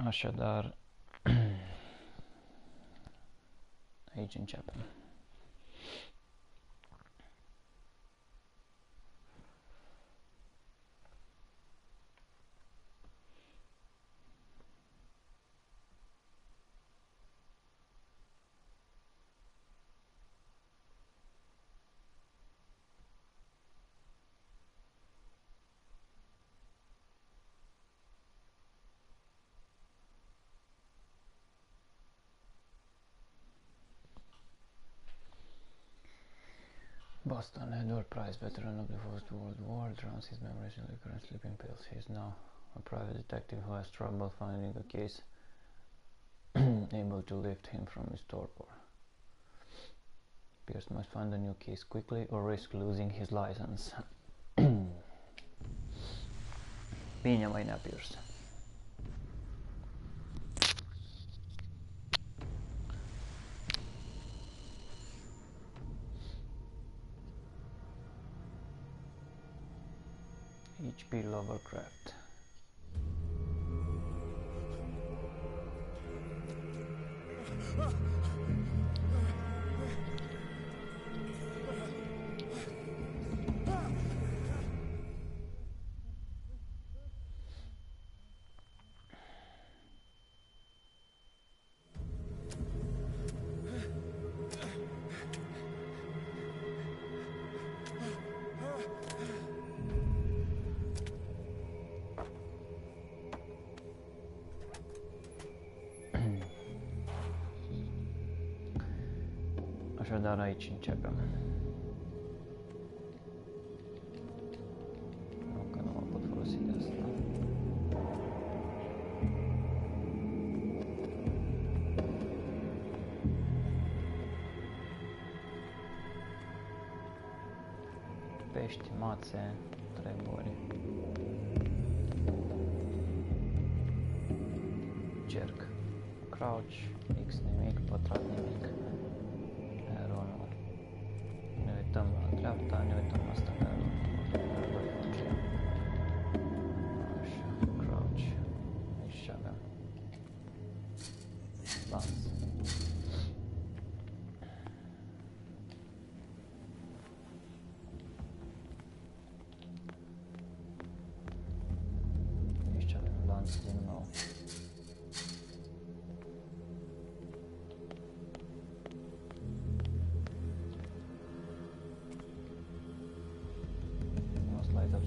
Așadar, aici începem. Boston, Edward Price, veteran of the First World War, drowns his memories in liquor and sleeping pills. He is now a private detective who has trouble finding a case able to lift him from his torpor. Pierce must find a new case quickly or risk losing his license. Piña vai nea Pierce. HP Lovecraft. Așadar aici începem. Nu, că nu mă pot folosi de asta. Pești, mațe, treburi. Cerc. Crouch, X nimic, pătrat nimic. Ne uităm la dreapta, ne uităm la stânga, așa, crouch, aici avem lanț. Aici avem lanț din nou.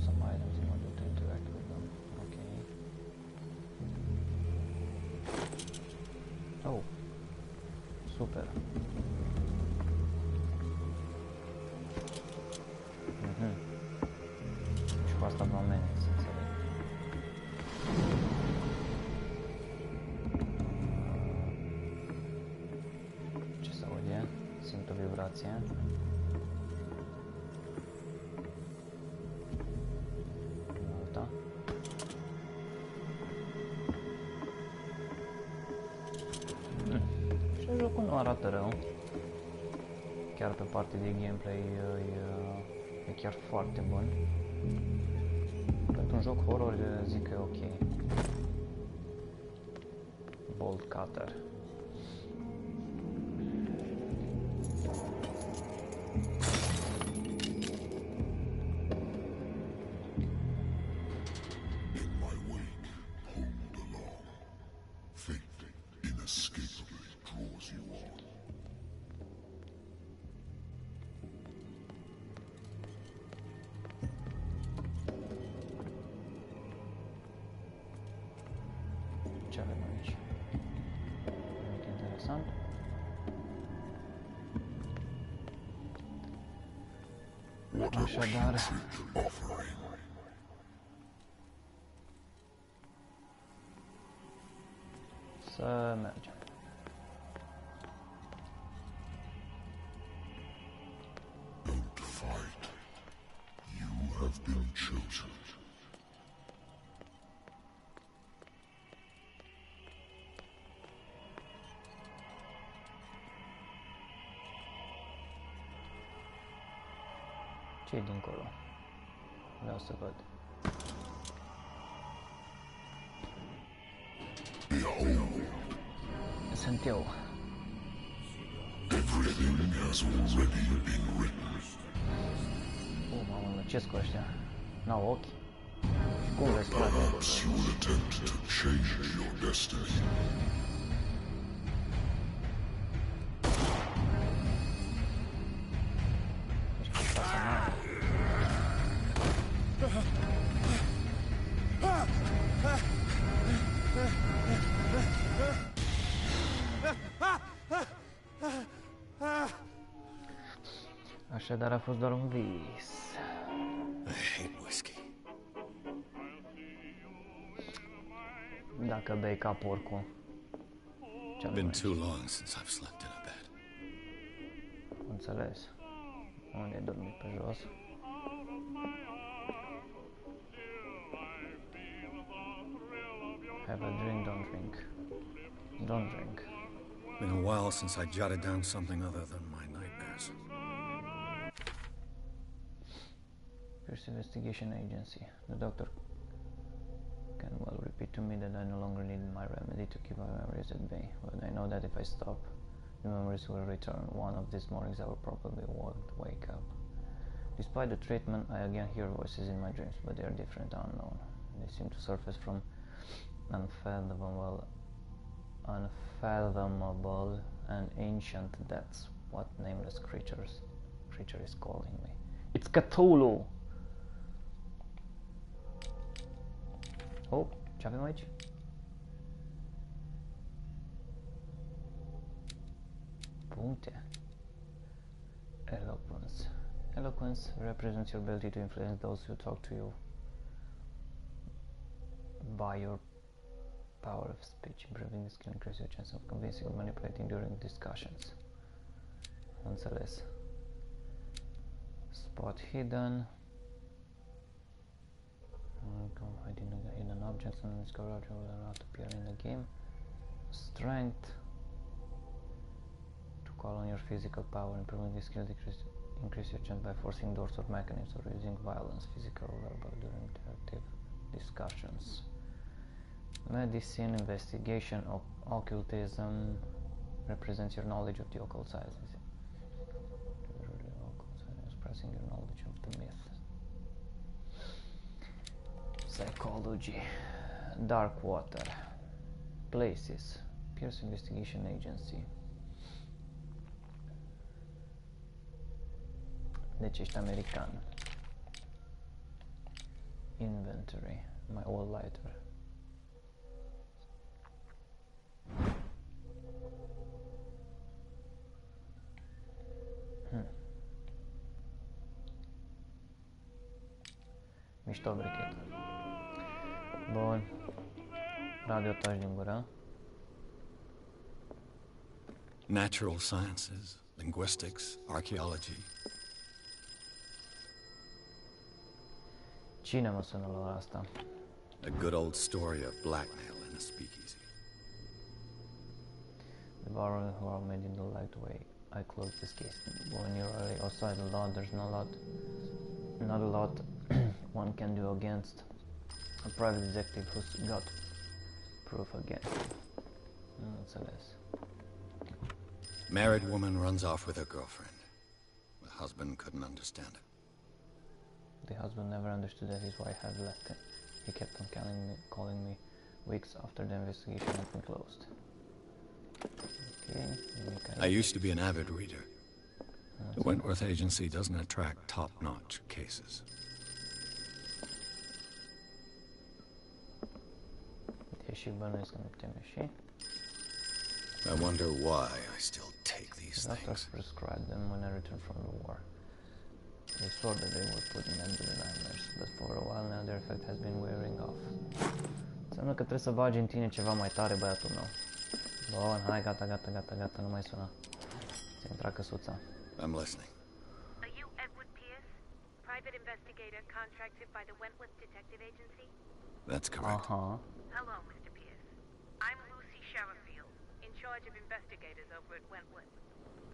Some items in order to interact with them. Okay. Oh, super. Și cu asta mă amenință, înțeleg. Ce se aude? Simt o vibrație. Jocul nu arată rău, chiar pe partea de gameplay e chiar foarte bun. Pentru un joc horror zic că e ok. Bolt Cutter. Ce avem aici? Nimic interesant. Așadar, să mergem. Don't fight. You have been chosen. Ce-i dincolo? Vreau să văd. Behold. sunt eu. Everything has already been written. Mamă, ce-s cu ăștia? N-au ochi? Și cum vezi, frate? Perhaps you will attempt to change your destiny. Ești cu fața mare. Așadar a fost doar un vis. I hate whiskey. Dacă bei ca porcul. It's been too long since I've slept in a bed. Înțeles. Unde ai dormit, pe jos? Have a drink, don't drink. Don't drink. Been a while since I jotted down something other than my nightmares. First Investigation Agency. The doctor can well repeat to me that I no longer need my remedy to keep my memories at bay. But I know that if I stop, the memories will return. One of these mornings I will probably wake up. Despite the treatment, I again hear voices in my dreams, but they are different, unknown. They seem to surface from unfathomable and ancient depths. What nameless creature is calling me? It's Cthulhu! Oh, ce avem aici? Puncte. Eloquence. Eloquence represents your ability to influence those who talk to you by your power of speech. Improving the skill increases your chance of convincing or manipulating during discussions. Înțeles. Spot hidden. Hiding hidden objects and discover objects will not appear in the game. Strength. To call on your physical power. Improving the skill increase your chance by forcing doors or mechanisms or using violence, physical or verbal, during interactive discussions. Medicine, investigation, occultism represents your knowledge of the occult sciences. Expressing your knowledge of the myth. Psychology, dark water, places, Pierce Investigation Agency. Deci ești american. Inventory, my old lighter. Mișto brichetă. Bun. Radio taci din gură. Natural sciences, linguistics, archaeology. Cine mă sună la ora asta? A good old story of blackmail in a speakeasy. The borrower who are made in the light way. I close this case. When you're already outside the law, there's not a lot one can do against a private detective who's got proof against him. Înțeles. Married woman runs off with her girlfriend. The husband couldn't understand it. The husband never understood that his wife had left him. He kept on calling me weeks after the investigation had been closed. Okay. I used to be an avid reader. The Wentworth Agency doesn't attract top-notch cases. Deși bănuiesc că nu teme și... I wonder why I still take these Doctors things. prescribed them when I returned from the war. They swore that they would put an end to the nightmares, but for a while now their effect has been wearing off. Înseamnă că trebuie să bagi în tine ceva mai tare, băiatul meu. Bun, hai, gata, nu mai suna. Ți-a intrat căsuța. I'm listening. Are you Edward Pierce, private investigator contracted by the Wentworth Detective Agency? That's correct. Hello, Mr. Pierce. I'm Lucy Sherifield, in charge of investigators over at Wentworth.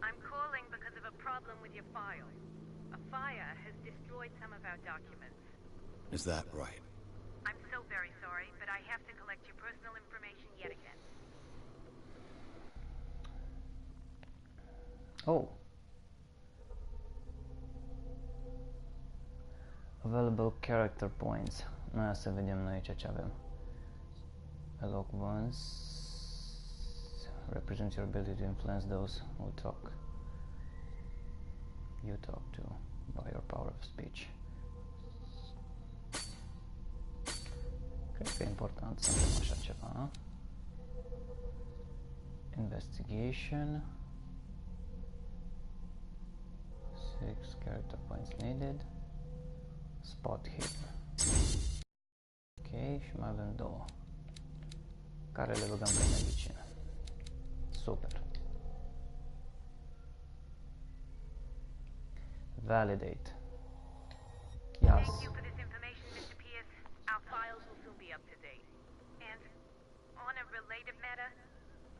I'm calling because of a problem with your file. A fire has destroyed some of our documents. Is that right? I'm so very sorry, but I have to collect your personal information yet again. Oh. Available character points. Ia să vedem noi ce avem. Eloquence represents your ability to influence those who you talk to by your power of speech. Cred că e important să avem așa ceva. Investigation. 6 character points needed. Spot hidden. Ok, și mai avem două. Care le băgăm pe medicină. Super. Validate. Yes. Thank you for this information, Mr. Pierce. Our files will soon be up to date. And on a related matter,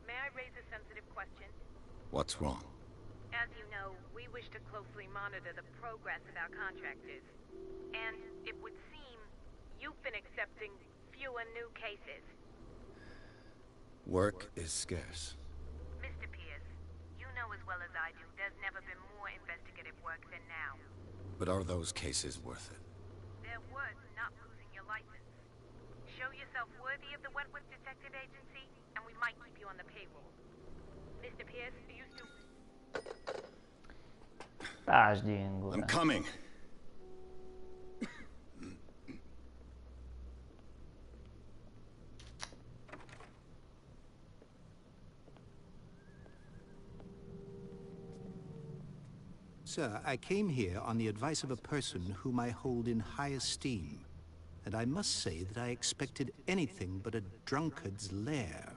may I raise a sensitive question? What's wrong? As you know, we wish to closely monitor the progress of our contractors. And it would seem you've been accepting fewer new cases. Work is scarce. Mr. Pierce, you know as well as I do there's never been more investigative work than now. But are those cases worth it? They're worth not losing your license. Show yourself worthy of the Wentworth Detective Agency, and we might keep you on the payroll. Mr. Pierce, are you still... Taci din gură. I'm coming. Sir, I came here on the advice of a person whom I hold in high esteem, and I must say that I expected anything but a drunkard's lair.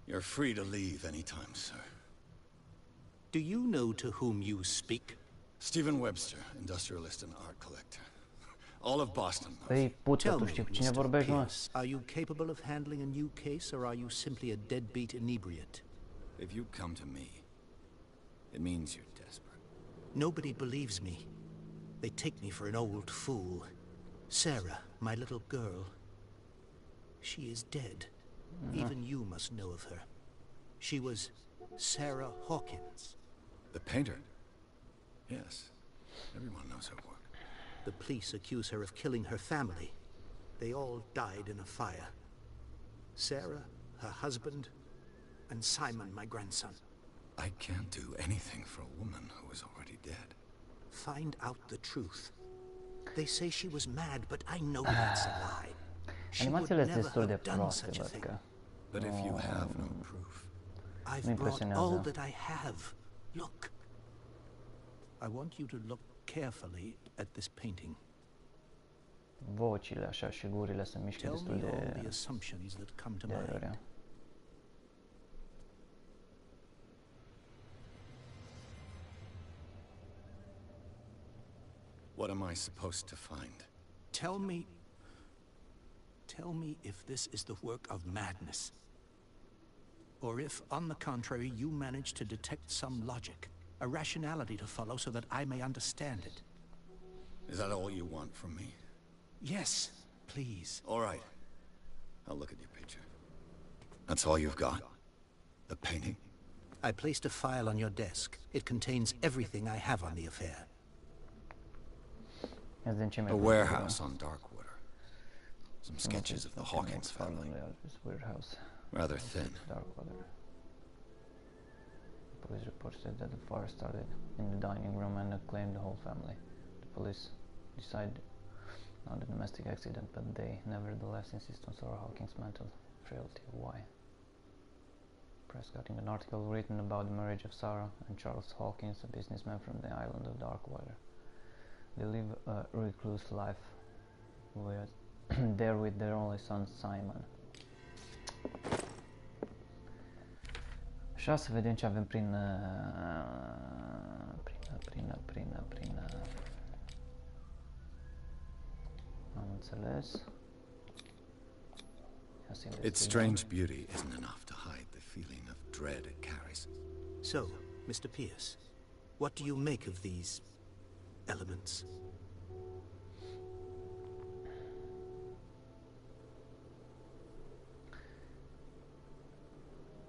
You're free to leave anytime, sir. Do you know to whom you speak? Stephen Webster, industrialist and art collector. All of Boston knows. Păi, putea, Tell tu me, știi cu cine Mr. vorbești, mă? Pierce, are you capable of handling a new case, or are you simply a deadbeat inebriate? If you come to me, it means you're desperate. Nobody believes me. They take me for an old fool. Sarah, my little girl, she is dead. Even you must know of her. She was Sarah Hawkins. The painter? Yes. Everyone knows her work. The police accuse her of killing her family. They all died in a fire. Sarah, her husband, and Simon, my grandson. I can't do anything for a woman who is already dead. Find out the truth. They say she was mad, but I know that's a lie. She would Animațiile sunt never destul de have done proaste, such a văd thing. că. But if you have no proof, I've brought impresionează. all that I have. Look. I want you to look carefully at this painting. Vocile așa și gurile se mișcă Tell destul me all the de assumptions that come to aiurea. mind. what am I supposed to find? Tell me if this is the work of madness. Or if, on the contrary, you manage to detect some logic, a rationality to follow so that I may understand it. Is that all you want from me? Yes, please. All right. I'll look at your picture. That's all you've got? The painting? I placed a file on your desk. It contains everything I have on the affair. Ez din ce mi-a A plăcut, warehouse on Darkwater. Some sketches of the Hawkins family. Warehouse. Rather thin. Darkwater. Police report said that the fire started in the dining room and claimed the whole family. The police decided on the domestic accident, but they nevertheless insist on Sarah Hawkins' mental frailty. Why? Press cutting an article written about the marriage of Sarah and Charles Hawkins, a businessman from the island of Darkwater. They live a recluse life there with their only son Simon. Așa, să vedem ce avem prin am înțeles. Its strange beauty isn't enough to hide the feeling of dread it carries. So, Mr. Pierce, what do you make of these elements?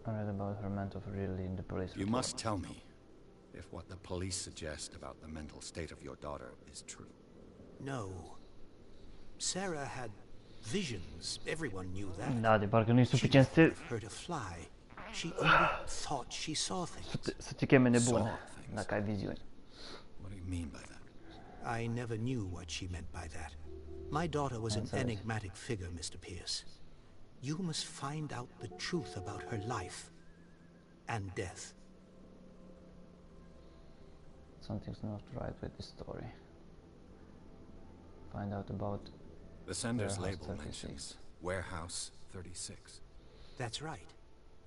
I read about her mental fragility in the police report. You must tell me if what the police suggest about the mental state of your daughter is true. No. Sarah had visions. Everyone knew that. Da, de parcă nu e She suficient never heard her fly. She only thought she saw things. să te cheme nebun Saw things. dacă ai viziuni. What do you mean by that? I never knew what she meant by that. My daughter was an That's right. enigmatic figure, Mr. Pierce. You must find out the truth about her life and death. Something's not right with this story. Find out about The sender's Warehouse label 36. mentions Warehouse 36. That's right.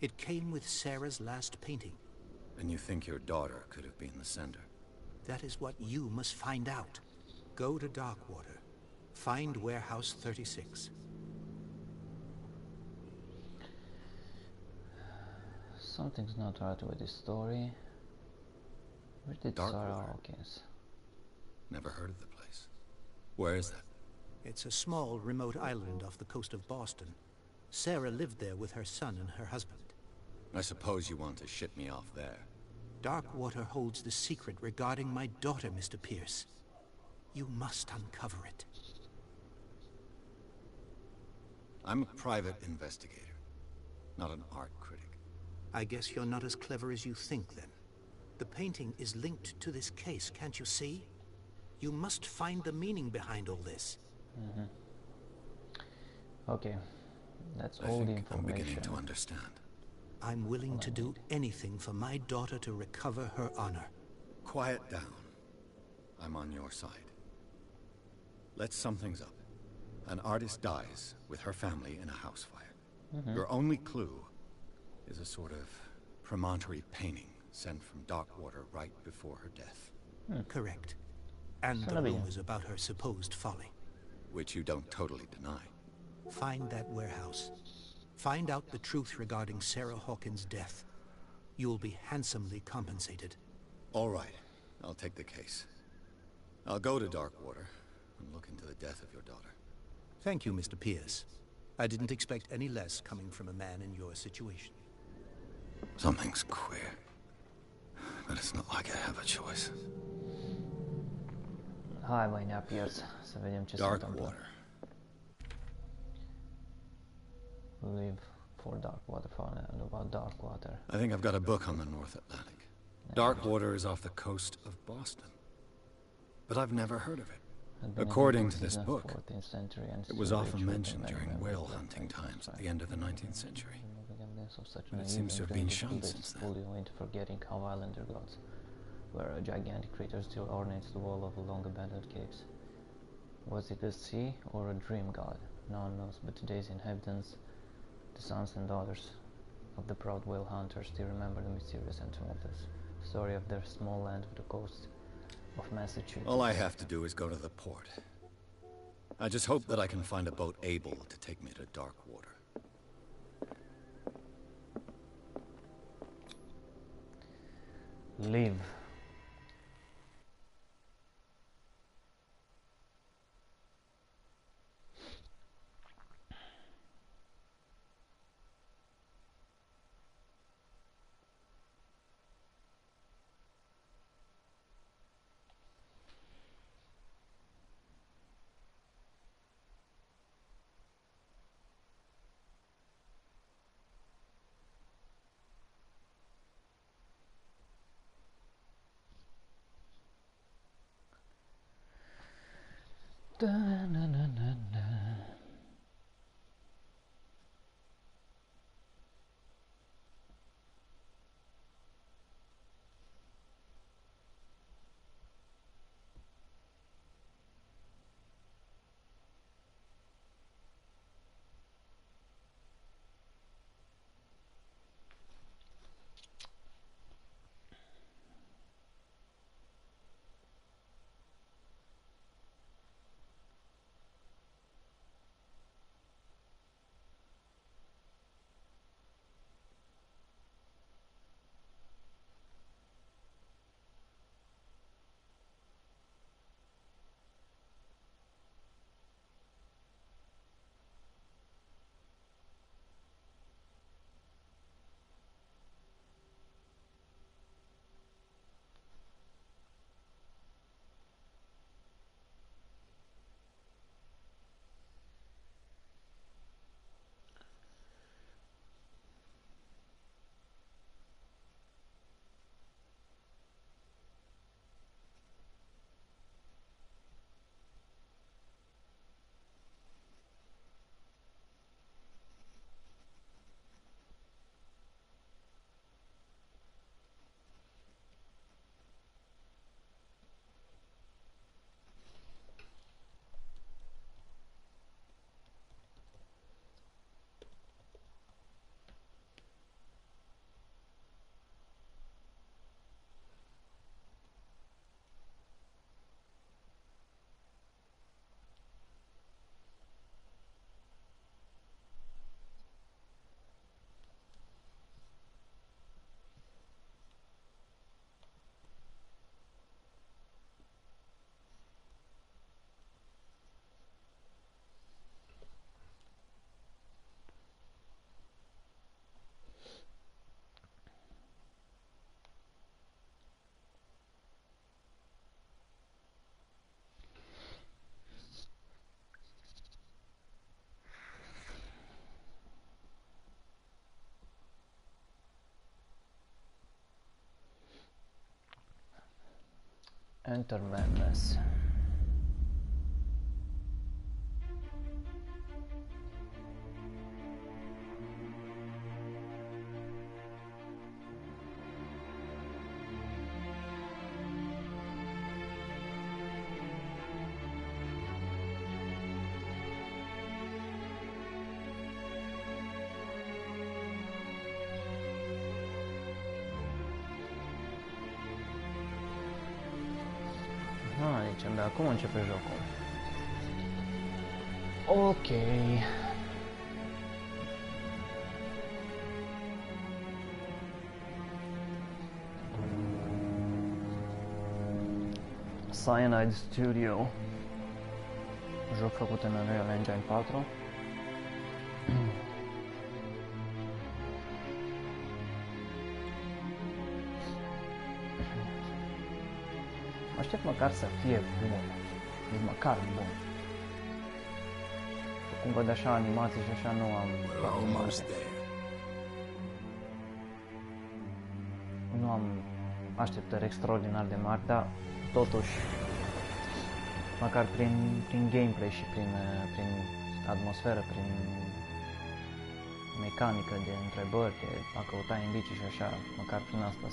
It came with Sarah's last painting. And you think your daughter could have been the sender? That is what you must find out. Go to Darkwater. Find Warehouse 36. something's not right with this story. Where did Sarah Darkwater. Hawkins? Never heard of the place. Where is that? It's a small, remote island off the coast of Boston. Sarah lived there with her son and her husband. I suppose you want to ship me off there. Darkwater holds the secret regarding my daughter, Mr. Pierce. You must uncover it. I'm a private investigator, not an art critic. I guess you're not as clever as you think, then. The painting is linked to this case, can't you see? You must find the meaning behind all this. Okay, that's I all the think I'm beginning information. to understand. I'm willing to do anything for my daughter to recover her honor. Quiet down. I'm on your side. Let's sum things up. An artist dies with her family in a house fire. Your only clue is a sort of promontory painting sent from Darkwater right before her death, Correct. And the Sabi niya. rumors about her supposed folly. which you don't totally deny. Find that warehouse. Find out the truth regarding Sarah Hawkins' death. You'll be handsomely compensated. All right, I'll take the case. I'll go to Darkwater and look into the death of your daughter. Thank you, Mr. Pierce. I didn't expect any less coming from a man in your situation. Something's queer. But it's not like I have a choice. Hai mai ne-a piers să vedem ce se întâmplă. Darkwater. Live for Darkwater, find out about Darkwater. I think I've got a book on the North Atlantic. Darkwater is off the coast of Boston. But I've never heard of it. Had been According in to this the book, 14th century and it was still often ritual mentioned in many during members whale of hunting the times at society. the end of the 19th century. Evidence of such But it naive seems to have and been primitive shunned beliefs since then. pulled you into forgetting how violent their gods were. A gigantic creature still ornates the wall of long-abandoned caves. Was it a sea or a dream god? No one knows, but today's inhabitants, the sons and daughters of the proud whale hunters, still remember the mysterious and tumultuous story of their small land of the coast of Massachusetts. All I have to do is go to the port. I just hope that I can find a boat able to take me to Darkwater. Live. Da-na-na-na-na. Enter madness. Deci abia acum începe jocul. Ok. Cyanide Studio. Joc făcut în Unreal Engine 4. Aștept măcar să fie bun. Deci măcar bun. Cum văd așa animații și așa nu am... Nu am așteptări extraordinar de mari, dar totuși măcar prin gameplay și prin atmosferă, prin mecanică de întrebări, de a căuta indicii și așa, măcar prin asta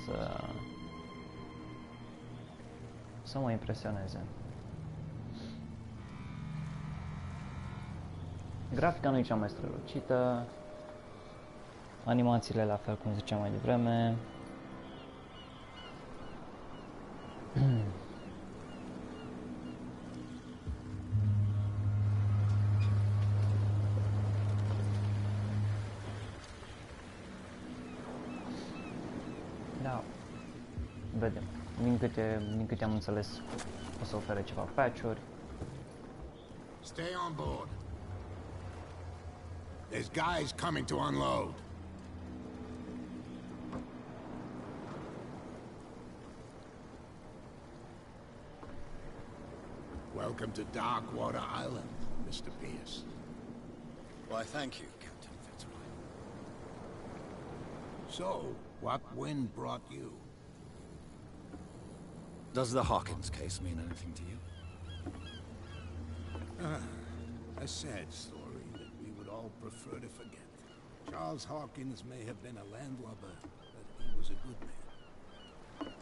să mă impresioneze. Grafica nu e cea mai strălucită, animațiile la fel cum ziceam mai devreme. Da, vedem. Din câte am înțeles, o să ofere ceva patch-uri. Stay on board. There's guys coming to unload. Welcome to Darkwater Island, Mr. Pierce. Why, thank you, Captain Fitzroy. So, what wind brought you? Does the Hawkins case mean anything to you? A sad story that we would all prefer to forget. Charles Hawkins may have been a landlubber, but he was a good man.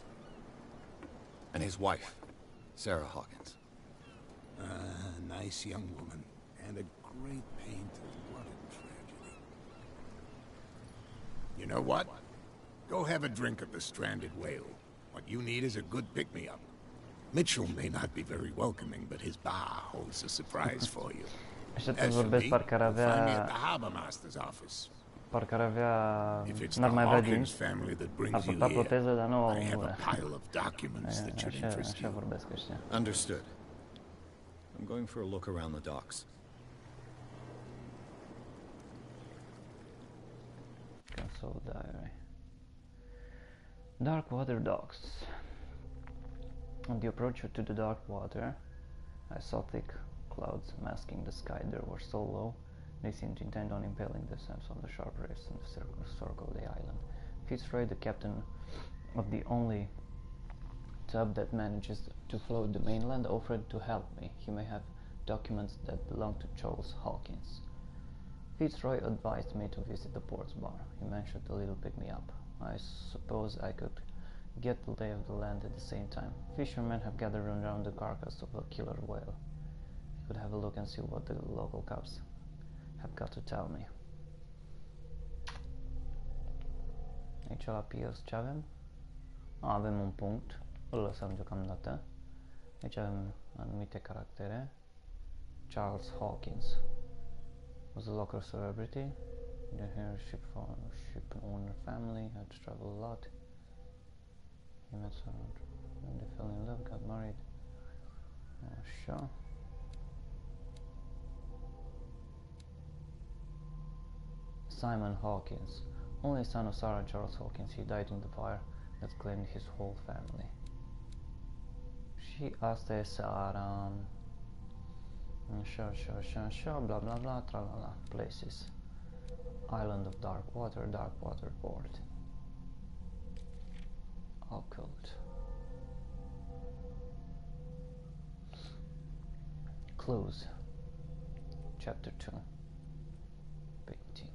And his wife, Sarah Hawkins. A nice young woman, and a great pain to what a tragedy. You know what? Go have a drink of the stranded whale. What you need is a good pick-me-up. Mitchell may not be very welcoming, but his bar holds a surprise for you. Așa te vorbesc, parcă ar avea... Parcă ar avea... N-ar mai avea dinți. Ar putea proteză, dar nu au în gură. Așa vorbesc ăștia. Understood. I'm going for a look around the docks. Console diary. Darkwater docks. On the approach to the dark water, I saw thick clouds masking the sky. They were so low, they seemed intent on impaling themselves on the sharp rays in the circle of the island. Fitzroy, the captain of the only tub that manages to float the mainland, offered to help me. He may have documents that belong to Charles Hawkins. Fitzroy advised me to visit the port's bar. He mentioned a little pick-me-up. I suppose I could get the lay of the land at the same time. Fishermen have gathered around the carcass of a killer whale. You could have a look and see what the local cops have got to tell me. Aici la PS ce avem? Avem un punct, îl lăsăm deocamdată. Aici avem anumite caractere. Charles Hawkins was a local celebrity. The hair ship owner family had to travel a lot. He met someone and they fell in love, got married. Sure. Simon Hawkins, only son of Sarah and Charles Hawkins, he died in the fire that claimed his whole family. Și asta e Sarah. Așa, bla bla bla, tralala, places. Island of Darkwater Port. Occult. Clues. Chapter 2. Painting.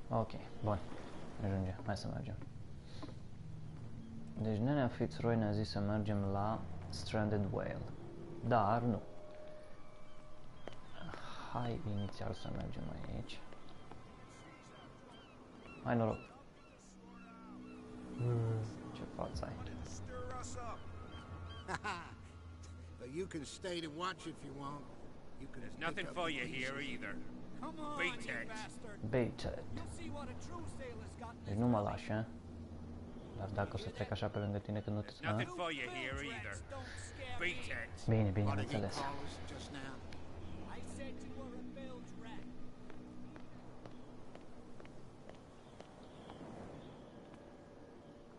Ok, bun. Ajunge, hai să mergem. Deci nenea Fitzroy ne-a zis să mergem la Stranded Whale. Dar nu. Hai inițial să mergem aici. Hai noroc. Ce față ai? But you can stay to watch if you want. You can. There's nothing for you here either. Beat it. Baited. Deci nu mă lași, a? Dar dacă o să trec așa pe lângă tine când nu te... Nothing for you here either. Beat it. Bine, bine, am înțeles.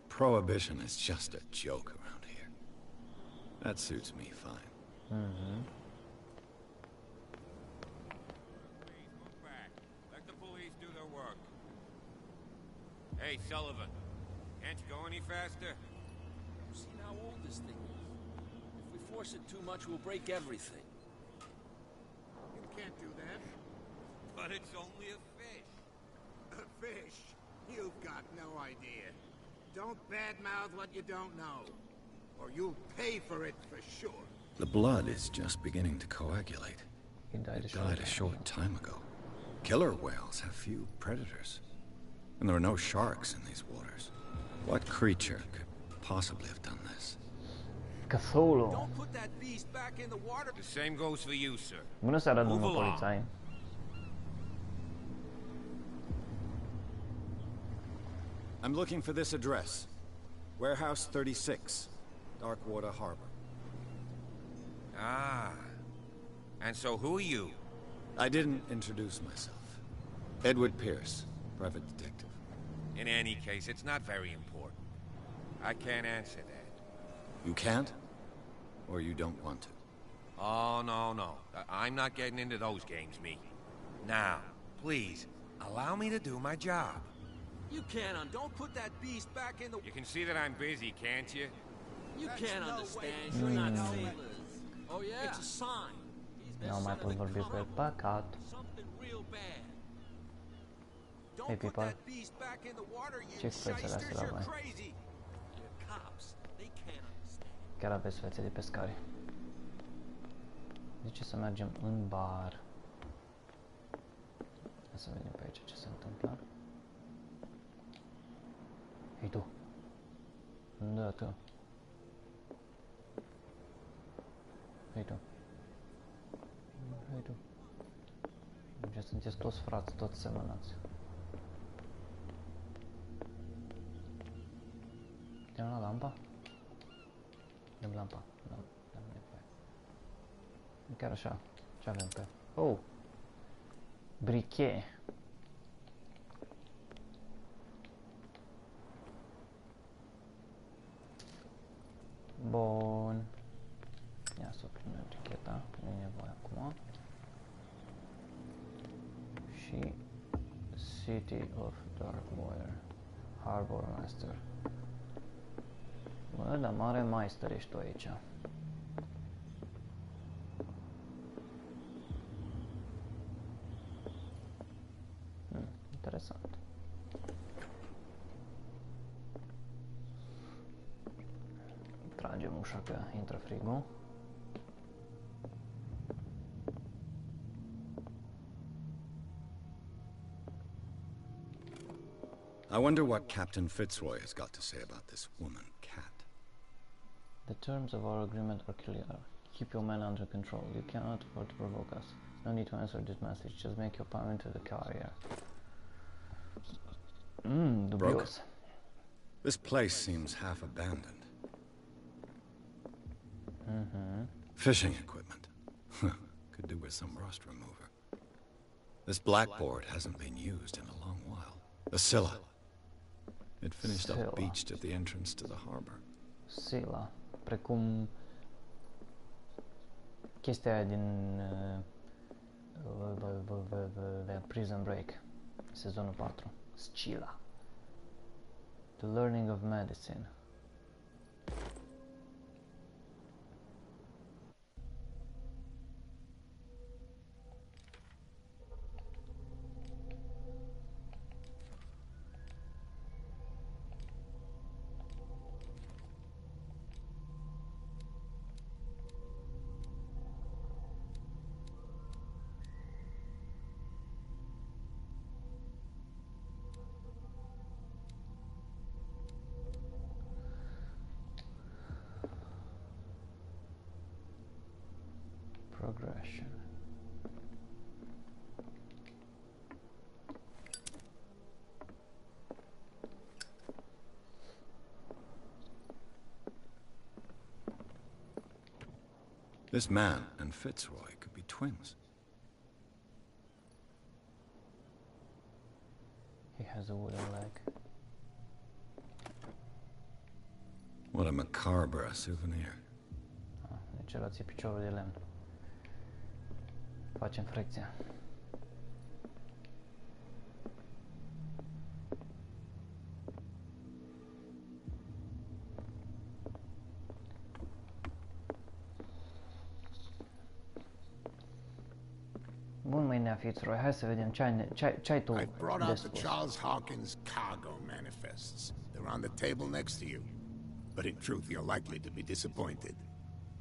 Prohibition is just a joke around here. That suits me fine. Mhm. Please move back. Let the police do their work. Hey, Sullivan. Can't you go any faster? You've seen how old this thing is. If we force it too much, we'll break everything. You can't do that. But it's only a fish. A fish? You've got no idea. Don't badmouth what you don't know, or you'll pay for it for sure. The blood is just beginning to coagulate. He died It died a short time ago. Killer whales have few predators. And there are no sharks in these waters. What creature could possibly have done this? Cthulhu. Don't put that beast back in the water. The same goes for you, sir. Bună seara, domnul Move along. polițai. I'm looking for this address. Warehouse 36, Darkwater Harbor. Ah. And so who are you? I didn't introduce myself. Edward Pierce, private detective. In any case, it's not very important. I can't answer that. You can't? Or you don't want to? Oh, no. I'm not getting into those games, me. Now, please, allow me to do my job. You can't. Don't put that beast back in the... You can see that I'm busy, can't you? You can't understand. You're not sailors. Oh, yeah? It's a sign. He's Nu mai pot vorbi pe păcat. something real bad. Hey, Don't put people. that beast back in the water, you Ce fețele astea shysters. la You're voi? crazy. You're cops. They can't understand. Chiar aveți fețe de pescari. Zice să mergem în bar. Hai să vedem pe aici ce se întâmplă. Hei tu. Da, tu. Hei tu. Hei tu. Deci sunteți toți frați, toți semănați. Dăm la lampa? Dăm lampa. Nu, dăm nevoie. Chiar așa. Ce avem pe... Oh! Briquet. Bun. Ia să oprim bricheta, că nu e nevoie acum. Și City of Darkwater. Harbor Master. Bă, dar mare meister ești tu aici. Interesant. Tragem ușa că intră frigul. I wonder what Captain Fitzroy has got to say about this woman, Cat. The terms of our agreement are clear. Keep your men under control. You cannot afford to provoke us. No need to answer this message. Just make your payment to the carrier. Dubious. This place seems half abandoned. Fishing equipment. Could do with some rust remover. This blackboard hasn't been used in a long while. The Scylla. It finished Scylla. up beached at the entrance to the harbor. Scylla. Precum chestia aia din Prison Break, sezonul 4. Schila. The learning of medicine. Progression. This man and Fitzroy could be twins. He has a wooden leg. What a macabre souvenir. Deci ți piciorul de lemn. Facem fricția. Bun, mâinea Fitzroy, hai să vedem ce-ai tu I brought de out the spus. Charles Hawkins cargo manifests. They're on the table next to you. But in truth, you're likely to be disappointed.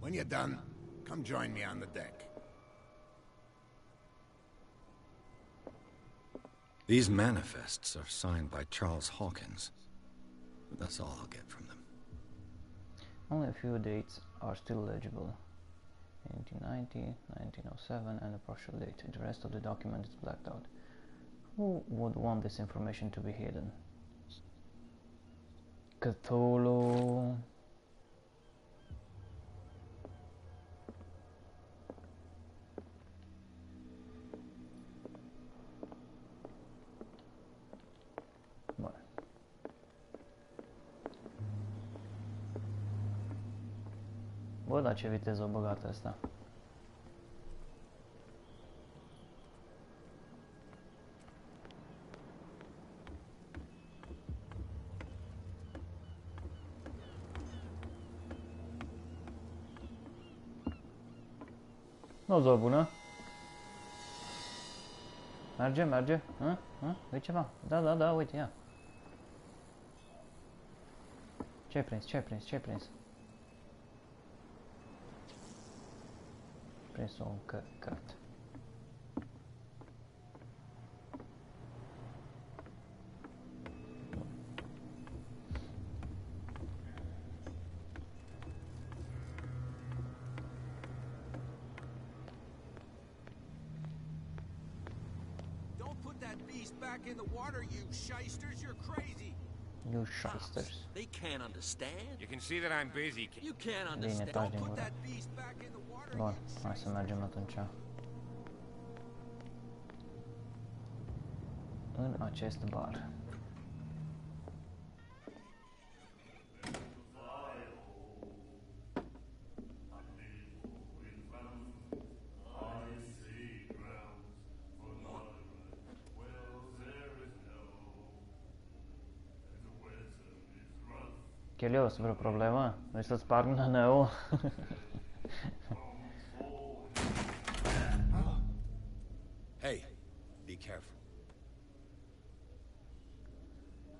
When you're done, come join me on the deck. These manifests are signed by Charles Hawkins. But that's all I'll get from them. Only a few dates are still legible. 1890, 1907, and a partial date. The rest of the document is blacked out. Who would want this information to be hidden? Cthulhu. Bun. Bă, dar ce viteză o băgat asta. Nu o bună. Merge, merge. E ceva. Da, uite, ia. Ce-ai prins? Prins o încărcat. Back in the water, you shysters. You're crazy. You shysters. They can't understand. You can see that I'm busy. You can't Bine, understand. taci din Put gură. that beast back in the water. Bun, hai să mergem atunci în acest bar. Chelios, vreo problemă? Vrei să sparg nănăul? Hey, be careful.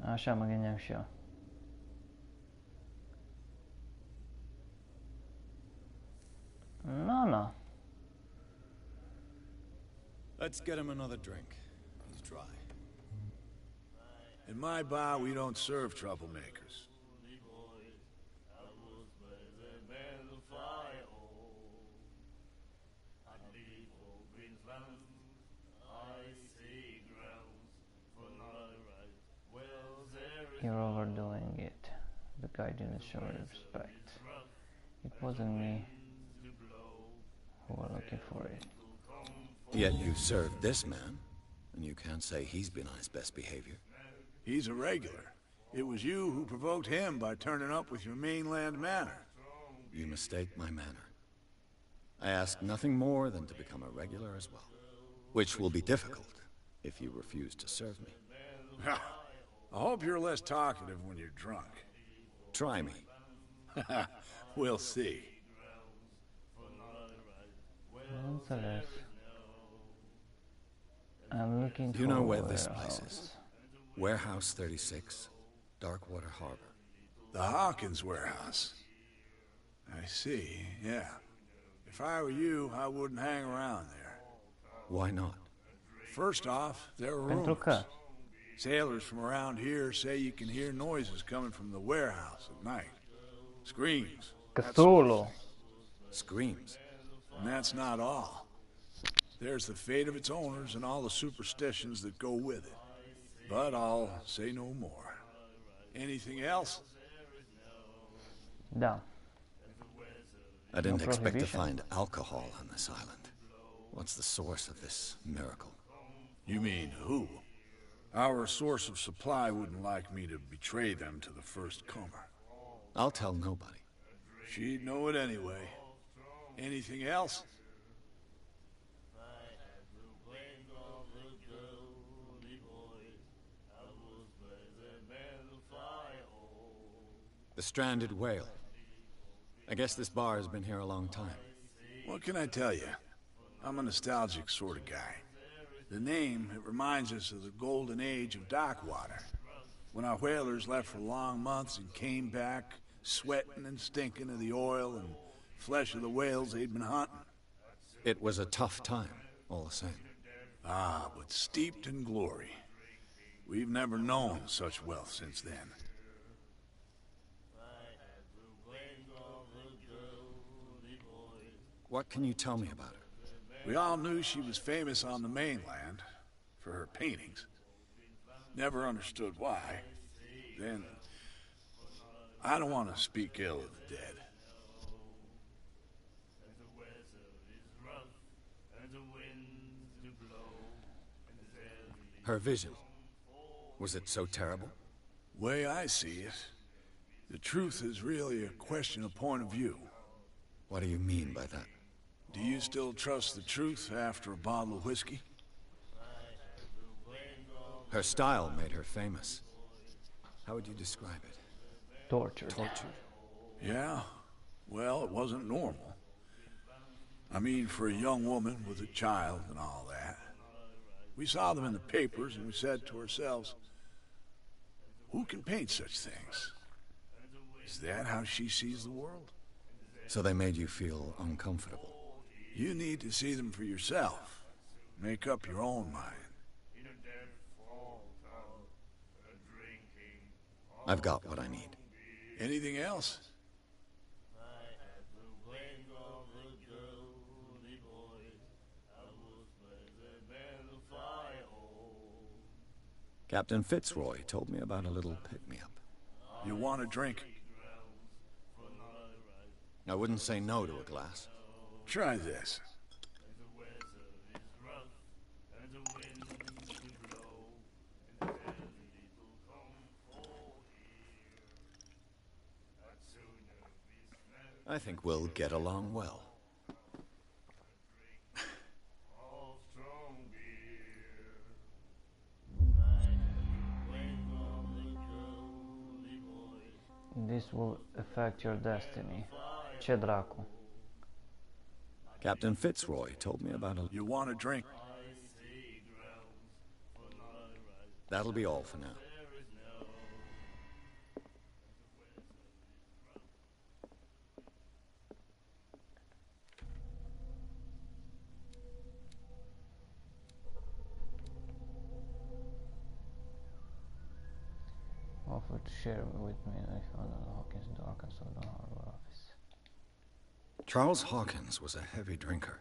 Așa mă gândeam și eu. No. Let's get him another drink. He's dry. In my bar, we don't serve troublemakers. You're overdoing it. The guy didn't show respect. It wasn't me who were looking for it. Yet you served this man, and you can't say he's been on his best behavior. He's a regular. It was you who provoked him by turning up with your mainland manner. You mistake my manner. I ask nothing more than to become a regular as well. Which will be difficult if you refuse to serve me. I hope you're less talkative when you're drunk. Try me. We'll see. Nonetheless, I'm looking for You know a where this warehouse. place is? Warehouse 36, Darkwater Harbor. The Hawkins warehouse. I see, yeah. If I were you, I wouldn't hang around there. Why not? First off, there are Pentru rumors. că Sailors from around here say you can hear noises coming from the warehouse at night. Screams. Cthulhu. Screams. And that's not all. There's the fate of its owners and all the superstitions that go with it. But I'll say no more. Anything else? Da. I didn't No expect to prohibition. find alcohol on this island. What's the source of this miracle? You mean who? Our source of supply wouldn't like me to betray them to the first comer. I'll tell nobody. She'd know it anyway. Anything else? The stranded whale. I guess this bar has been here a long time. What can I tell you? I'm a nostalgic sort of guy. The name, it reminds us of the golden age of Darkwater. When our whalers left for long months and came back, sweating and stinking of the oil and flesh of the whales they'd been hunting. It was a tough time, all the same. Ah, but steeped in glory. We've never known such wealth since then. What can you tell me about her? We all knew she was famous on the mainland for her paintings. Never understood why. Then, I don't want to speak ill of the dead. Her vision. Was it so terrible? Way I see it, the truth is really a question of point of view. What do you mean by that? Do you still trust the truth after a bottle of whiskey? Her style made her famous. How would you describe it? Torture. Tortured. Yeah? Well, it wasn't normal. I mean, for a young woman with a child and all that. We saw them in the papers and we said to ourselves, who can paint such things? Is that how she sees the world? So they made you feel uncomfortable. You need to see them for yourself. Make up your own mind. I've got what I need. Anything else? Captain Fitzroy told me about a little pick-me-up. You want a drink? I wouldn't say no to a glass. Try this. I think we'll get along well. This will affect your destiny. Ce dracu. Captain Fitzroy told me about a... You want a drink? That'll be all for now. Offered to share with me and I found on Hawkins Dark and sold on Harbor office. Charles Hawkins was a heavy drinker.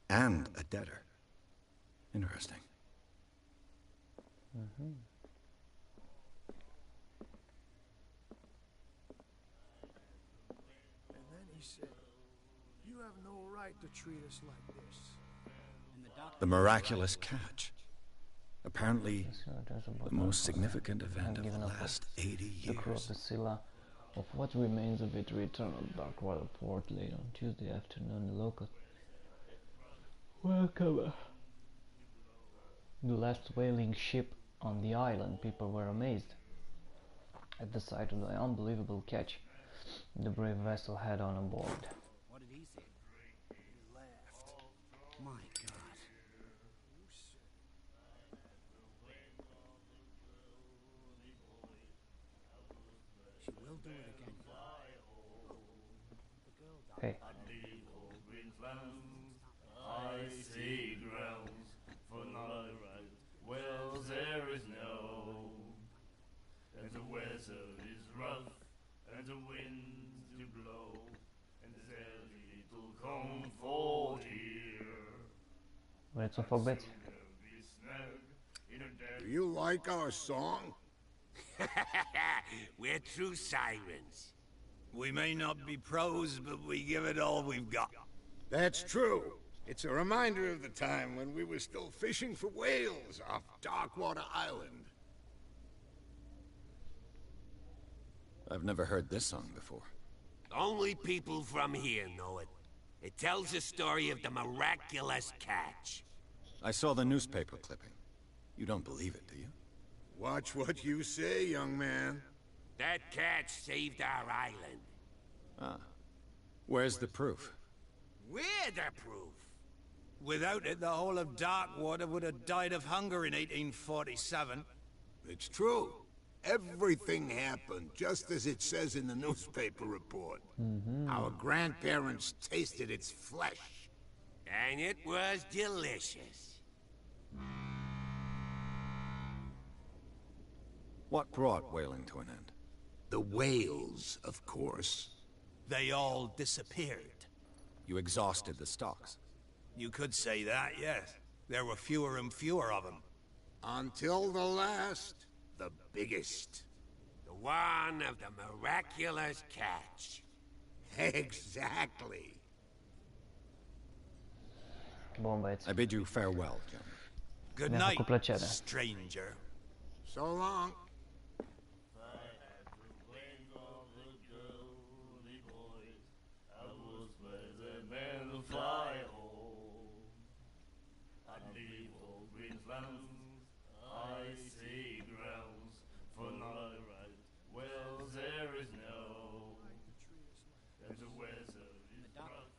And a debtor. Interesting. Mm-hmm. And then he said, "You have no right to treat us like this." The miraculous catch. Apparently, So there's a the bottle most of significant I've event of given the up last hope. 80 The crew of years. the Scylla, of what remains of it, returned on Darkwater port late on Tuesday afternoon. The local welcome. The last whaling ship On the island, people were amazed at the sight of the unbelievable catch the brave vessel had on board. What did he say? He laughed. My God. She will do it again. The girl died. Hey. I see grounds for not right. Well, there is no, and the weather is rough, and the winds do blow, and there's little comfort here. Vreți să fac beți? Do you like our song? We're true sirens. We may not be pros, but we give it all we've got. That's true. It's a reminder of the time when we were still fishing for whales off Darkwater Island. I've never heard this song before. Only people from here know it. It tells the story of the miraculous catch. I saw the newspaper clipping. You don't believe it, do you? Watch what you say, young man. That catch saved our island. Ah. Where's the proof? We're the proof. Without it, the whole of Darkwater would have died of hunger in 1847. It's true. Everything happened just as it says in the newspaper report. Our grandparents tasted its flesh. And it was delicious. What brought whaling to an end? The whales, of course. They all disappeared. You exhausted the stocks. You could say that, yes. There were fewer and fewer of them. Until the last, the biggest. The one of the miraculous catch. Exactly. Bun băieți. I bid you farewell, gentlemen. Good Mi-a night, făcut plăcere. stranger. So long. I see grounds for not right. Well, there is no, and the weather is rough,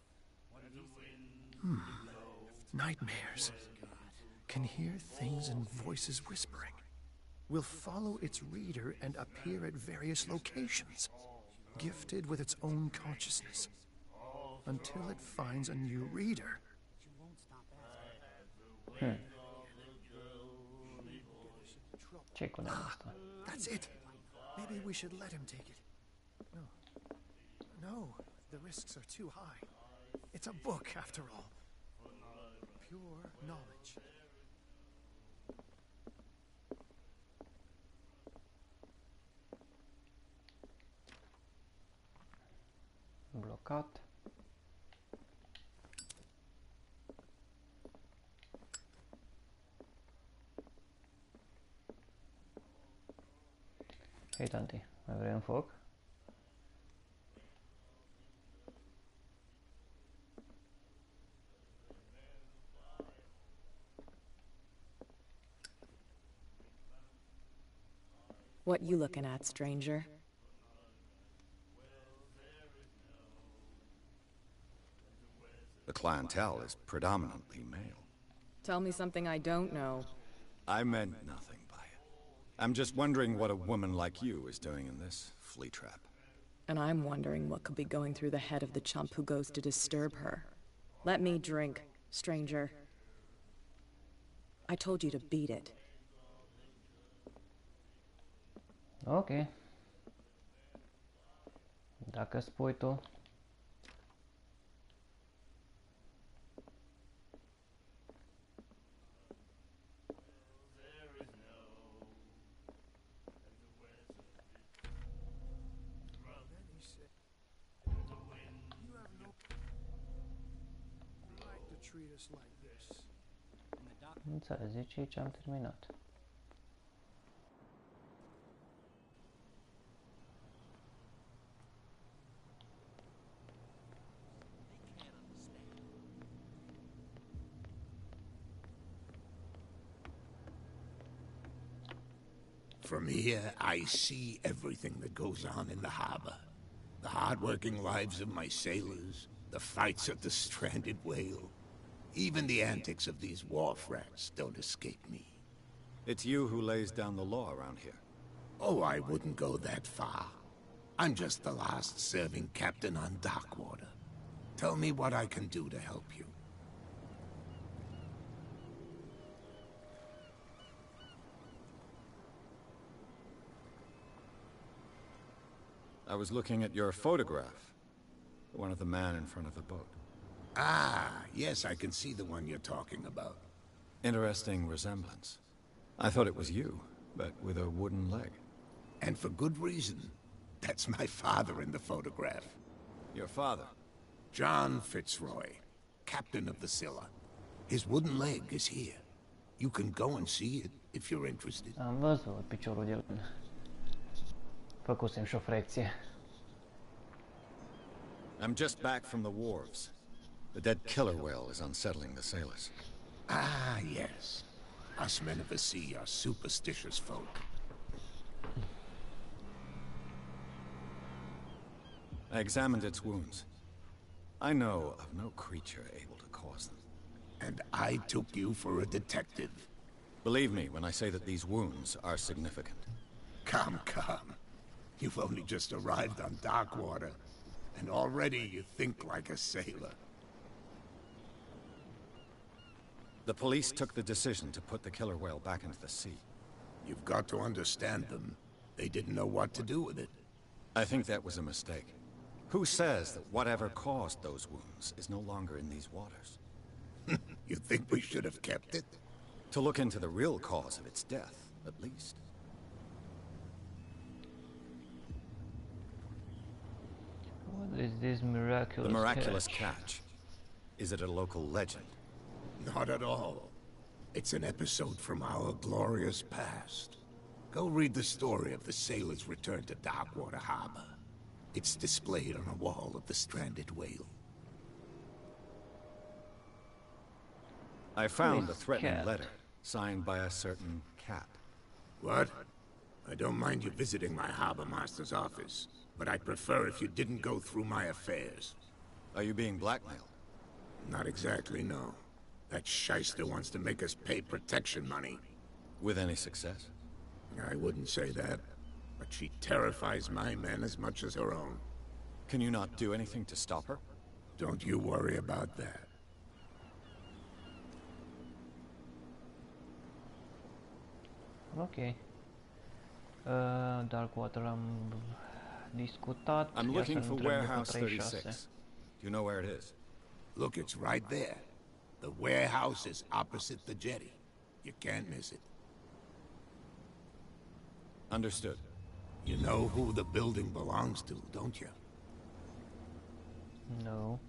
and the wind blow. Nightmares. Can hear things and voices whispering. Will follow its reader and appear at various locations, gifted with its own consciousness, until it finds a new reader. Ce cu asta? That's it. Maybe we should let him take it. No. No, the risks are too high. It's a book, after all. Pure knowledge. Blocat. Hei, tanti, mai vrei un foc? What you looking at, stranger? The clientele is predominantly male. Tell me something I don't know. I meant nothing by it. I'm just wondering what a woman like you is doing in this flea trap. And I'm wondering what could be going through the head of the chump who goes to disturb her. Let me drink, stranger. I told you to beat it. Ok. Dacă spui tu. Treat us like this. Înțelegi, și aici am terminat. From here, I see everything that goes on in the harbor. The hard-working lives of my sailors, the fights of the stranded whale. Even the antics of these wharf rats don't escape me. It's you who lays down the law around here. Oh, I wouldn't go that far. I'm just the last serving captain on Darkwater. Tell me what I can do to help you. I was looking at your photograph. One of the man in front of the boat. Ah, yes, I can see the one you're talking about. Interesting resemblance. I thought it was you, but with a wooden leg. And for good reason. That's my father in the photograph. Your father? John Fitzroy, captain of the Scylla. His wooden leg is here. You can go and see it if you're interested. Am văzut piciorul de lână. Făcusem și o frecție. I'm just back from the wharves. The dead killer whale is unsettling the sailors. Ah, yes. Us men of the sea are superstitious folk. I examined its wounds. I know of no creature able to cause them. And I took you for a detective. Believe me when I say that these wounds are significant. Come, come. You've only just arrived on Darkwater, and already you think like a sailor. The police took the decision to put the killer whale back into the sea. You've got to understand them. They didn't know what to do with it. I think that was a mistake. Who says that whatever caused those wounds is no longer in these waters? You think we should have kept it? To look into the real cause of its death, at least. What is this miraculous The miraculous catch? catch. Is it a local legend? Not at all. It's an episode from our glorious past. Go read the story of the sailors' return to Darkwater Harbor. It's displayed on a wall of the stranded whale. I found a threatening cat? letter, signed by a certain cat. What? I don't mind you visiting my harbor master's office, but I'd prefer if you didn't go through my affairs. Are you being blackmailed? Not exactly, no. That shyster wants to make us pay protection money. With any success? I wouldn't say that, but she terrifies my men as much as her own. Can you not do anything to stop her? Don't you worry about that. Ok. Darkwater am discutat. I'm Ia looking să-l for întreb după warehouse 36. 36. Do you know where it is? Look, it's right there. The warehouse is opposite the jetty. You can't miss it. Understood. You know who the building belongs to, don't you? No.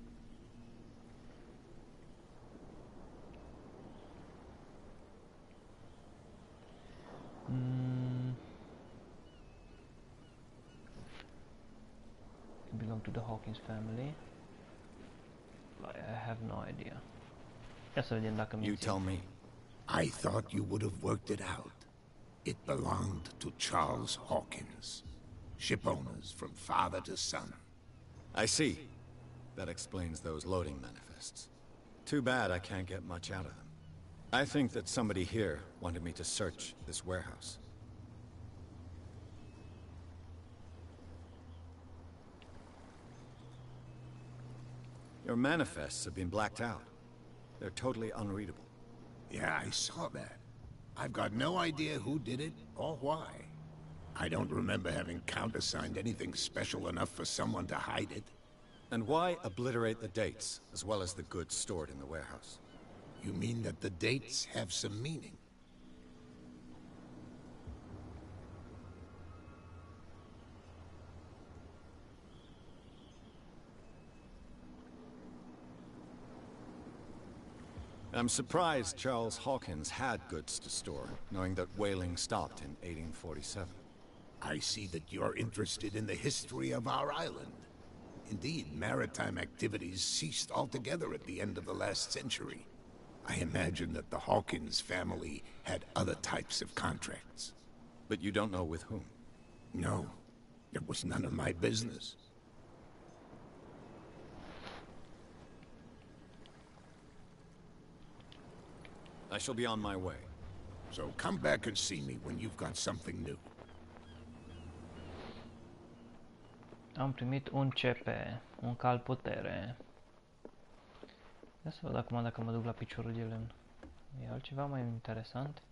It belonged to the Hawkins family. I have no idea. Ia să vedem dacă You tell me. I thought you would have worked it out. It belonged to Charles Hawkins. Ship owners from father to son. I see. That explains those loading manifests. Too bad I can't get much out of them. I think that somebody here wanted me to search this warehouse. Your manifests have been blacked out. They're totally unreadable. Yeah, I saw that. I've got no idea who did it or why. I don't remember having countersigned anything special enough for someone to hide it. And why obliterate the dates, as well as the goods stored in the warehouse? You mean that the dates have some meaning? I'm surprised Charles Hawkins had goods to store, knowing that whaling stopped in 1847. I see that you're interested in the history of our island. Indeed, maritime activities ceased altogether at the end of the last century. I imagine that the Hawkins family had other types of contracts. But you don't know with whom? No. It was none of my business. I shall be on my way. So come back and see me when you've got something new. Am primit un CP, un cal putere. Ia să văd acum dacă mă duc la piciorul de lemn. E altceva mai interesant?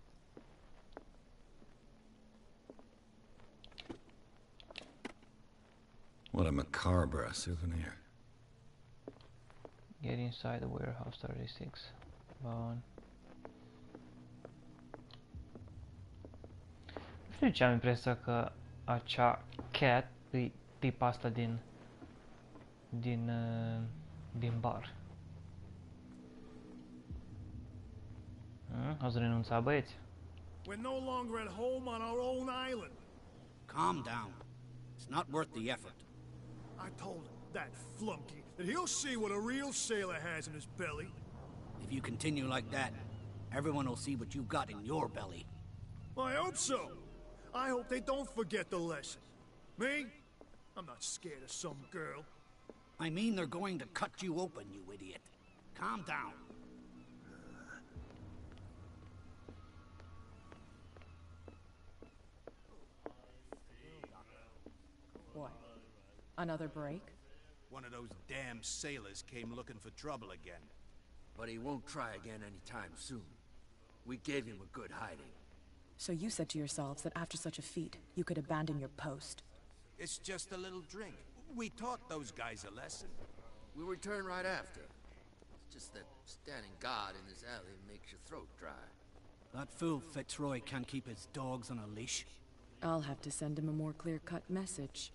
What a macabre souvenir. Get inside the warehouse 36. Bun. Nu știu ce am impresia că acea cat e tipa asta din bar. Ați renunțat, băieți? We're no longer at home on our own island. Calm down. It's not worth the effort. I told him, that flunky, that he'll see what a real sailor has in his belly. If you continue like that, everyone will see what you've got in your belly. I hope so. I hope they don't forget the lesson. Me? I'm not scared of some girl. I mean they're going to cut you open, you idiot. Calm down. What? Another break? One of those damn sailors came looking for trouble again. But he won't try again anytime soon. We gave him a good hiding. So you said to yourselves that after such a feat, you could abandon your post. It's just a little drink. We taught those guys a lesson. We'll return right after. It's just that standing guard in this alley makes your throat dry. That fool Fitzroy can't keep his dogs on a leash. I'll have to send him a more clear-cut message.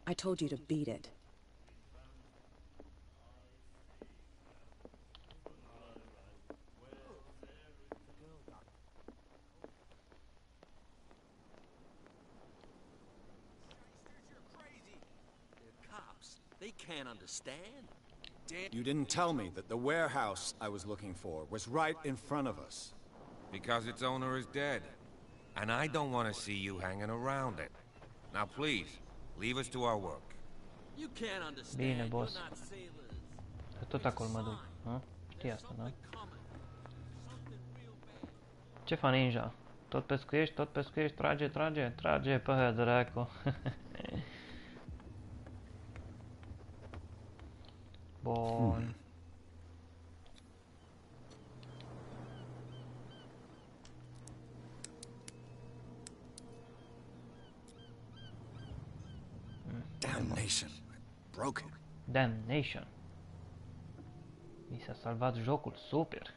I told you to beat it. They can't understand. You didn't tell me that the warehouse I was looking for was right in front of us. Because its owner is dead. And I don't want to see you hanging around it. Now please, leave us to our work. You can't understand. Bine, boss. You're not sailors. Că tot acolo mă duc. Știi asta, da? Ce fa ninja? Tot pescuiești, trage pe dracu. Bun. Damnation. Broke it. Damnation. Mi s-a salvat jocul, super.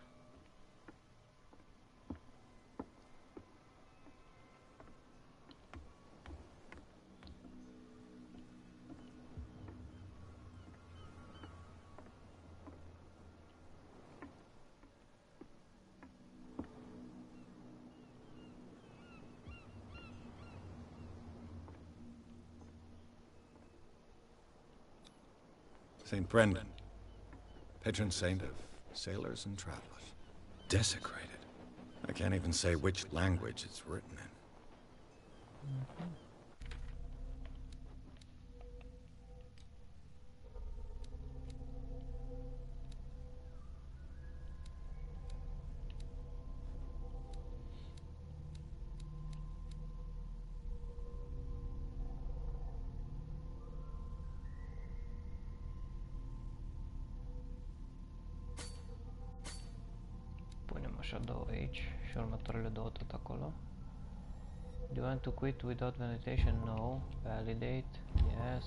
St. Brendan, patron saint of sailors and travelers. Desecrated. I can't even say which language it's written in. Așa două aici și următoarele două tot acolo. Do you want to quit without validation? No. Validate? Yes.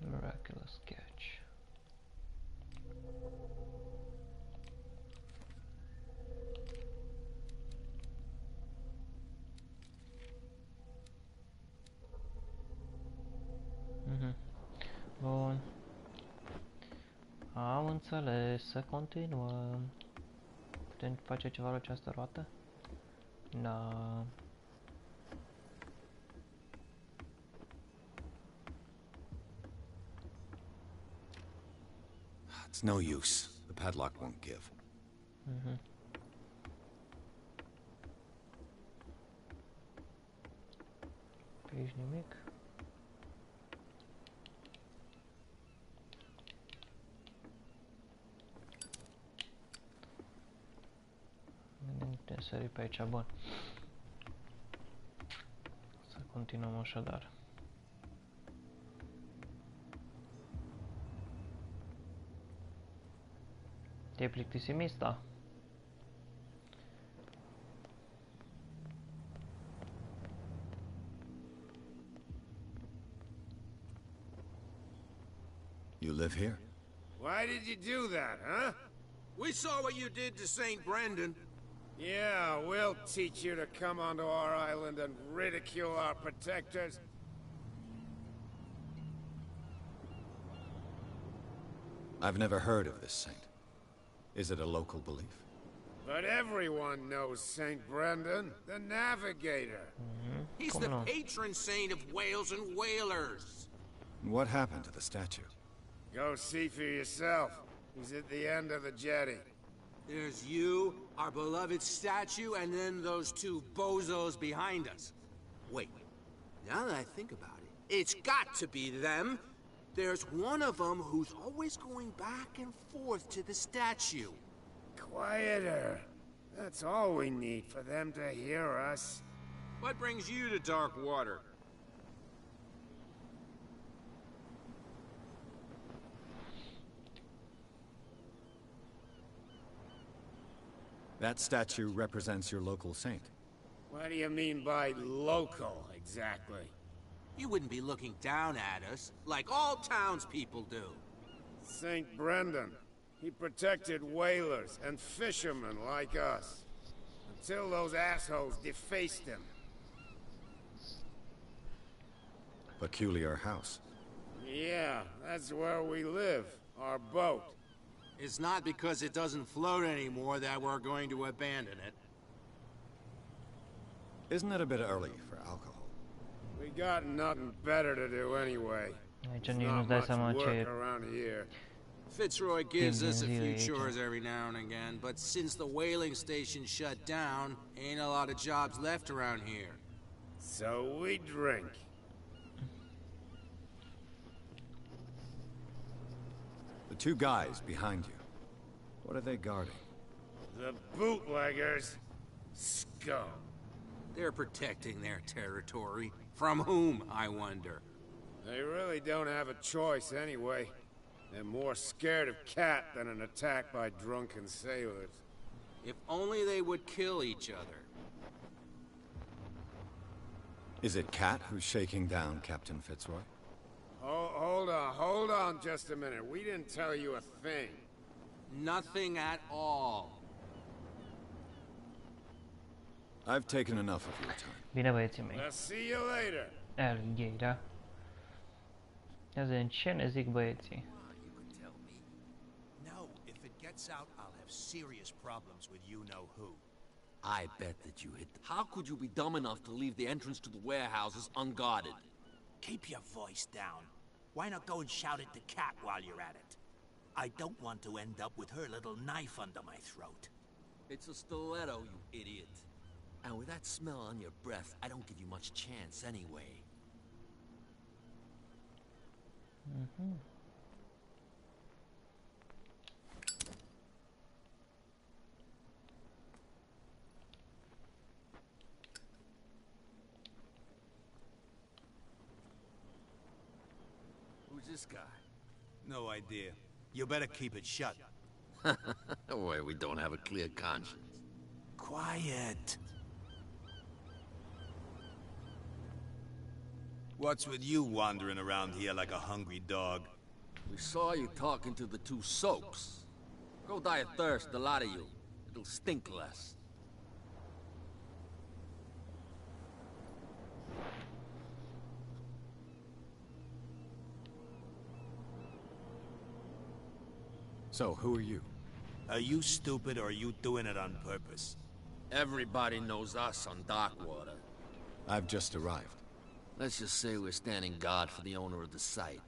Miraculous catch. Bun. Am înțeles, să continuăm. Putem face ceva la această roată? Da. It's no use. The padlock won't give. Pe aici nimic. Putem sări pe aici, bun. Să continuăm așadar. Te-ai plictisit, mista? You live here? Why did you do that, huh? We saw what you did to St. Brendan. Yeah, we'll teach you to come onto our island and ridicule our protectors. I've never heard of this saint. Is it a local belief? But everyone knows St. Brendan, the navigator. He's the patron saint of whales and whalers. What happened to the statue? Go see for yourself. He's at the end of the jetty. There's you, our beloved statue, and then those two bozos behind us. Wait, now that I think about it, it's got to be them. There's one of them who's always going back and forth to the statue. Quieter. That's all we need for them to hear us. What brings you to dark water? That statue represents your local saint. What do you mean by local, exactly? You wouldn't be looking down at us, like all townspeople do. St. Brendan. He protected whalers and fishermen like us. Until those assholes defaced him. Peculiar house. Yeah, that's where we live. Our boat. It's not because it doesn't float anymore that we're going to abandon it. Isn't it a bit early for alcohol? We got nothing better to do anyway. Aici nu-ți dai seama ce around here. Fitzroy gives us a few chores every now and again, but since the whaling station shut down, ain't a lot of jobs left around here. So we drink. The two guys behind you. What are they guarding? The bootleggers. Scum. They're protecting their territory. From whom, I wonder? They really don't have a choice anyway. They're more scared of Cat than an attack by drunken sailors. If only they would kill each other. Is it Cat who's shaking down Captain Fitzroy? Hold on just a minute. We didn't tell you a thing. Nothing at all. I've taken enough of your time. Bine, băieții mei. I'll see you later. Alligator. Ia zi, ce ne zic băieții? No, if it gets out, I'll have serious problems with you-know-who. I bet that you hit the... How could you be dumb enough to leave the entrance to the warehouses unguarded? Keep your voice down. Why not go and shout at the Cat while you're at it? I don't want to end up with her little knife under my throat. It's a stiletto, you idiot. And with that smell on your breath, I don't give you much chance anyway. Who's this guy? No idea. You better keep it shut. Why, we don't have a clear conscience. Quiet. What's with you wandering around here like a hungry dog? We saw you talking to the two soaks. Go die of thirst, the lot of you. It'll stink less. So, who are you? Are you stupid or are you doing it on purpose? Everybody knows us on Darkwater. I've just arrived. Let's just say we're standing guard for the owner of the site.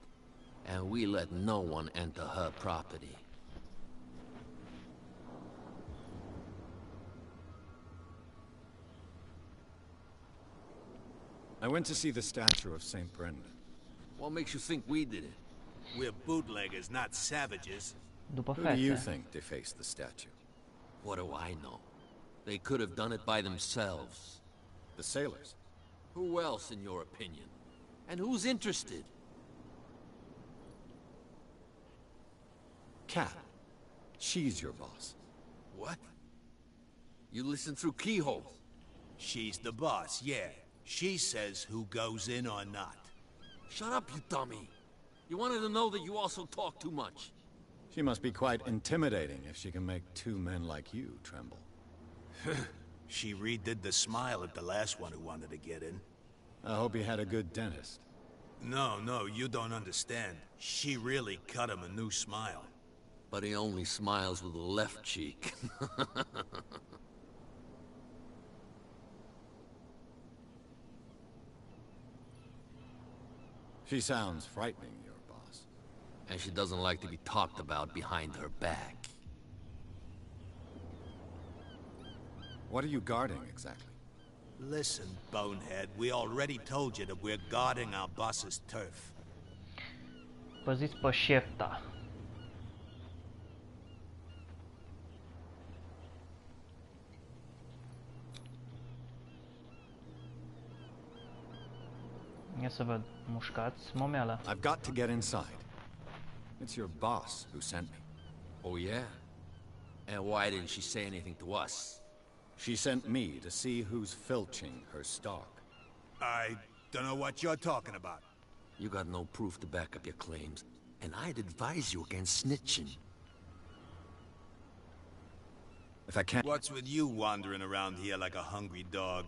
And we let no one enter her property. I went to see the statue of St. Brendan. What makes you think we did it? We're bootleggers, not savages. Who do you think defaced the statue? What do I know? They could have done it by themselves. The sailors? Who else, in your opinion? And who's interested? Cat. She's your boss. What? You listen through keyholes? She's the boss, yeah. She says who goes in or not. Shut up, you dummy. You wanted to know that you also talk too much. She must be quite intimidating if she can make two men like you tremble. She redid the smile at the last one who wanted to get in. I hope he had a good dentist. No, you don't understand. She really cut him a new smile. But he only smiles with the left cheek. She sounds frightening, your boss. And she doesn't like to be talked about behind her back. What are you guarding, exactly? Listen, bonehead, we already told you that we're guarding our boss's turf. Păziți pe șepta. Ia să văd. Mușcați momeala. I've got to get inside. It's your boss who sent me. Oh, yeah? And why didn't she say anything to us? She sent me to see who's filching her stock. I don't know what you're talking about. You got no proof to back up your claims, and I'd advise you against snitching. If I can't... What's with you wandering around here like a hungry dog?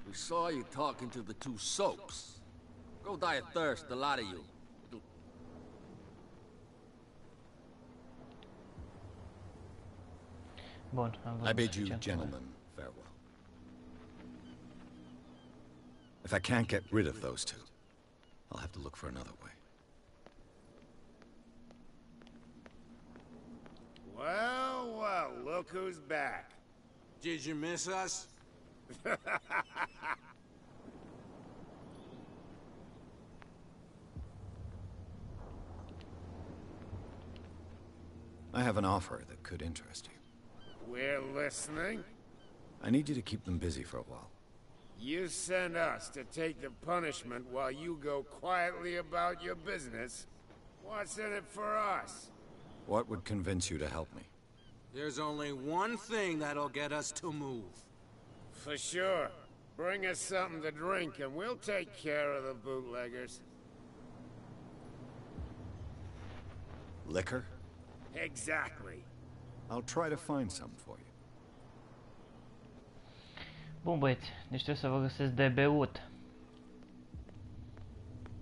We saw you talking to the two soaks. Go die of thirst, the lot of you. Bun, I bid you, gentlemen, farewell. If I can't get rid of those two, I'll have to look for another way. Well, look who's back. Did you miss us? I have an offer that could interest you. We're listening. I need you to keep them busy for a while. You send us to take the punishment while you go quietly about your business. What's in it for us? What would convince you to help me? There's only one thing that'll get us to move. For sure. Bring us something to drink and we'll take care of the bootleggers. Liquor? Exactly. I'll try to find some for you. Bun, băieți, deci trebuie să vă găsesc de beut.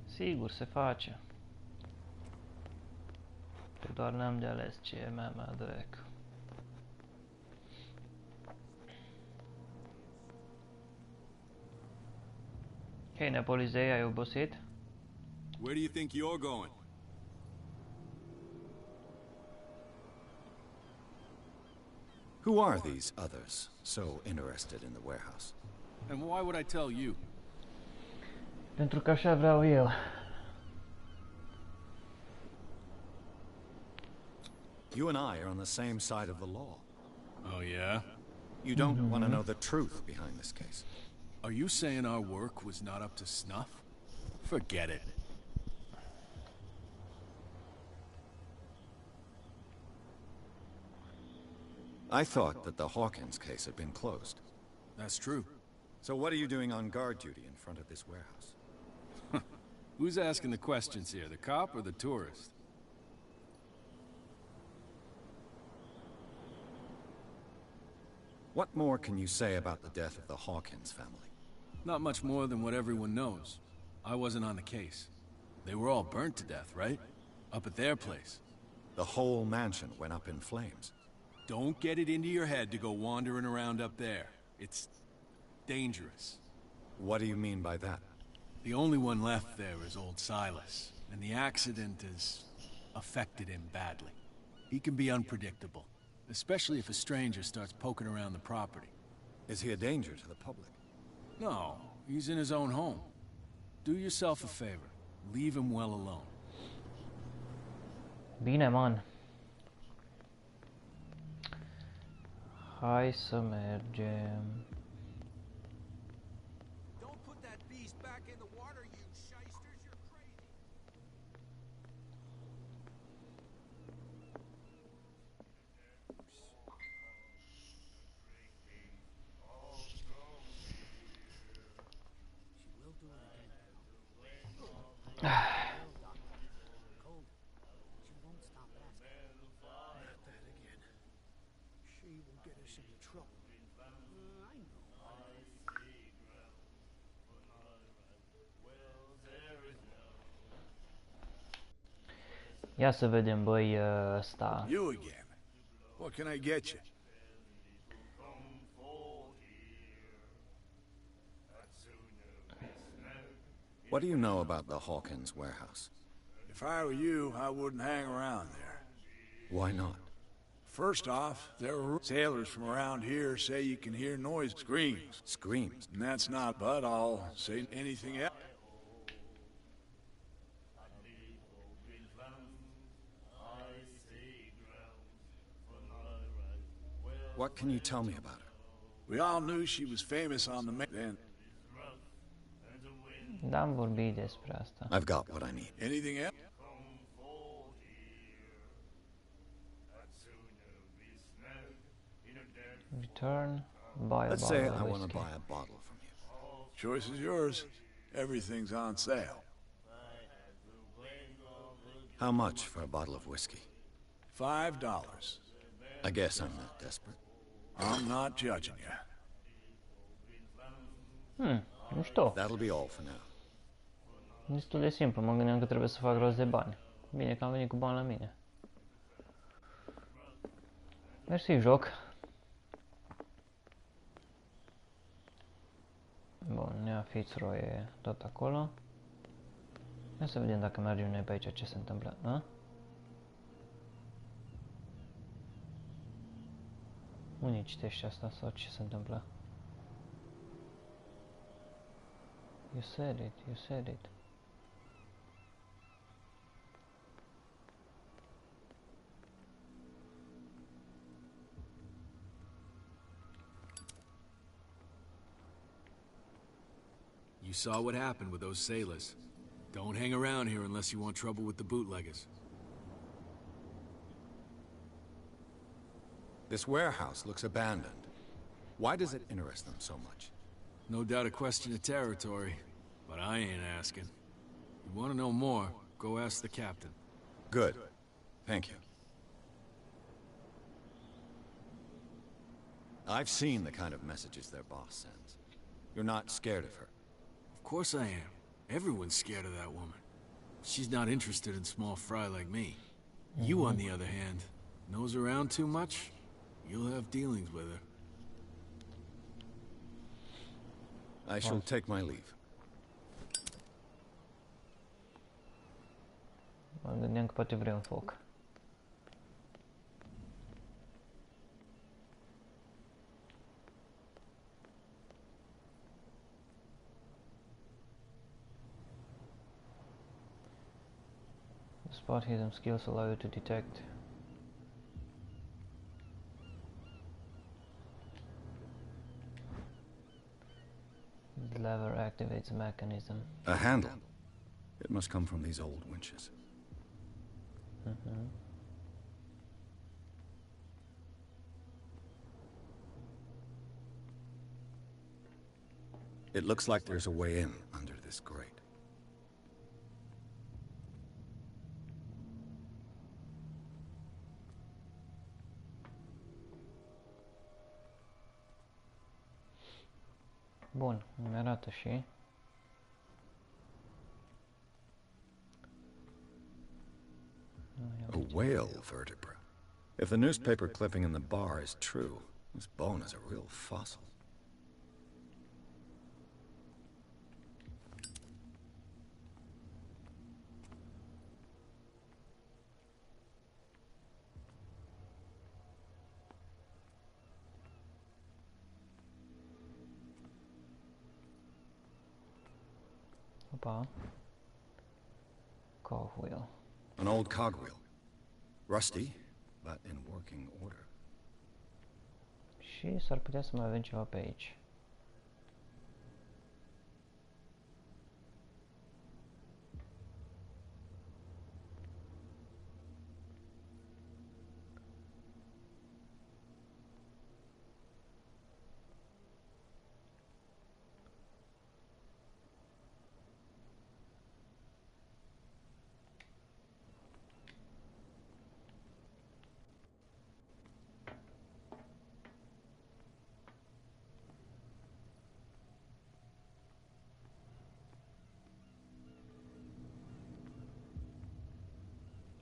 Sigur, se face. Că doar n-am de ales ce e mea dreacă. Hei, Nepolizei, ai obosit? Where do you think you're going? Who are these others so interested in the warehouse? And why would I tell you? Pentru că așa vreau eu. You and I are on the same side of the law. Oh, yeah? You don't want to know the truth behind this case. Are you saying our work was not up to snuff? Forget it. I thought that the Hawkins case had been closed. That's true. So what are you doing on guard duty in front of this warehouse? Who's asking the questions here, the cop or the tourist? What more can you say about the death of the Hawkins family? Not much more than what everyone knows. I wasn't on the case. They were all burnt to death, right? Up at their place. The whole mansion went up in flames. Don't get it into your head to go wandering around up there. It's dangerous. What do you mean by that? The only one left there is old Silas, and the accident has affected him badly. He can be unpredictable, especially if a stranger starts poking around the property. Is he a danger to the public? No, he's in his own home. Do yourself a favor. Leave him well alone. Bine, man. Hai să mergem. Don't put that beast back in the water, you shysters. You're crazy. Ia să vedem, băi, ăsta. You again. What can I get you? What do you know about the Hawkins warehouse? If I were you, I wouldn't hang around there. Why not? First off, there are sailors from around here say you can hear noise, screams. Screams? And that's not, but I'll say anything else. What can you tell me about her? We all knew she was famous on the then. N-am vorbit despre asta. I've got what I need. Anything else? Return, buy a Let's bottle say of I want to whiskey. buy a bottle from you. Choice is yours. Everything's on sale. How much for a bottle of whiskey? $5. I guess I'm not desperate. I'm not judging you. Mișto. That'll be all for now. Destul de simplu, mă gândeam că trebuie să fac rost de bani. Bine că am venit cu bani la mine. Mersi, joc. Bun, Nea Fitzroy e tot acolo. Ia să vedem dacă mergem noi pe aici ce se întâmplă. A? Unii citește asta sau ce se întâmplă? You said it, you said it. You saw what happened with those sailors. Don't hang around here unless you want trouble with the bootleggers. This warehouse looks abandoned. Why does it interest them so much? No doubt a question of territory, but I ain't asking. You want to know more, go ask the captain. Good. Thank you. I've seen the kind of messages their boss sends. You're not scared of her. Of course I am. Everyone's scared of that woman. She's not interested in small fry like me. You, on the other hand, nose around too much, you'll have dealings with her. I shall take my leave. Mă gândeam că poate vrei un foc. The spot hidden skills allow you to detect the lever activates a mechanism. A handle. It must come from these old winches. It looks like there's a way in under this grate. Bun, îmi arată și A whale vertebra. If the newspaper clipping in the bar is true, this bone is a real fossil. Opa. Cogwheel. An old cogwheel. Rusty, but in working order. Și s-ar putea să mai avem ceva pe aici.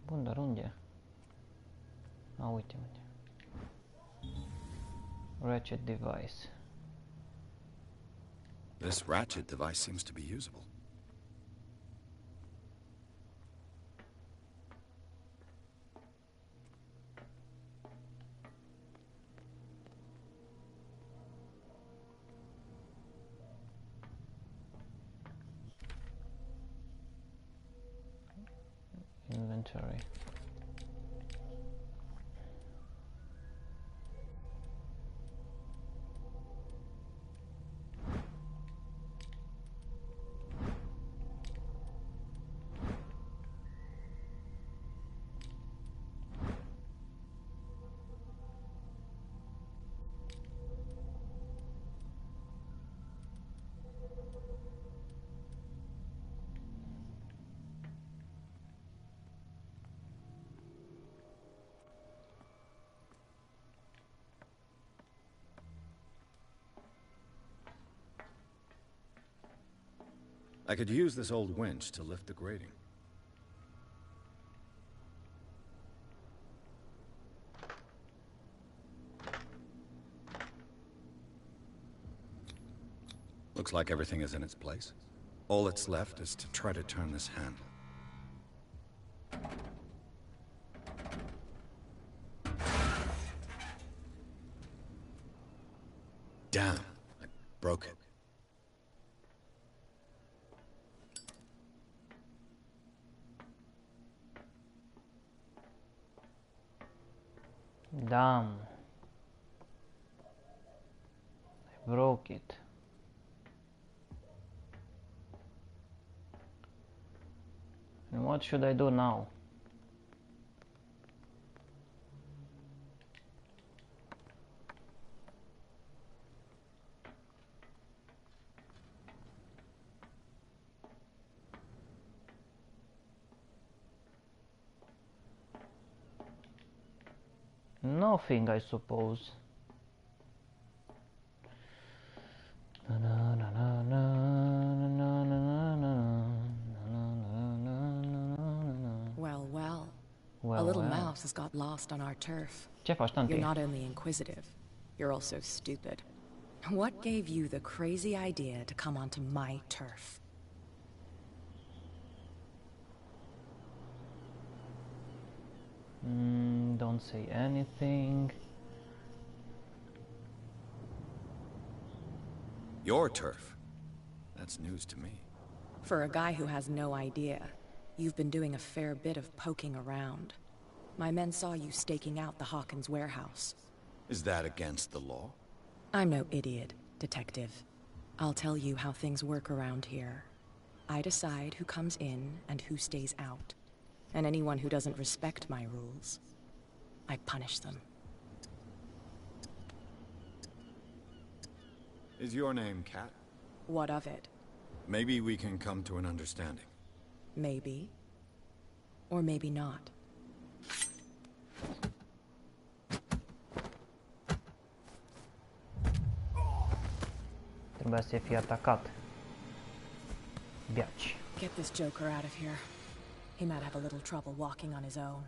Bun, dar unde? A, uite unde. Ratchet device. This ratchet device seems to be usable. Inventory. I could use this old winch to lift the grating. Looks like everything is in its place. All that's left is to try to turn this handle. Damn, I broke it. Damn. I broke it. And what should I do now? Nothing, I suppose. Well, well. A little mouse has got lost on our turf. Ce faci, tanti? You're not only inquisitive, you're also stupid. What gave you the crazy idea to come onto my turf? Don't say anything. Your turf? That's news to me. For a guy who has no idea, you've been doing a fair bit of poking around. My men saw you staking out the Hawkins warehouse. Is that against the law? I'm no idiot, Detective. I'll tell you how things work around here. I decide who comes in and who stays out. And anyone who doesn't respect my rules, I punish them. Is your name Cat? What of it? Maybe we can come to an understanding. Maybe. Or maybe not. Trebuia să fie atacat. Biaci. Get this joker out of here. He might have a little trouble walking on his own.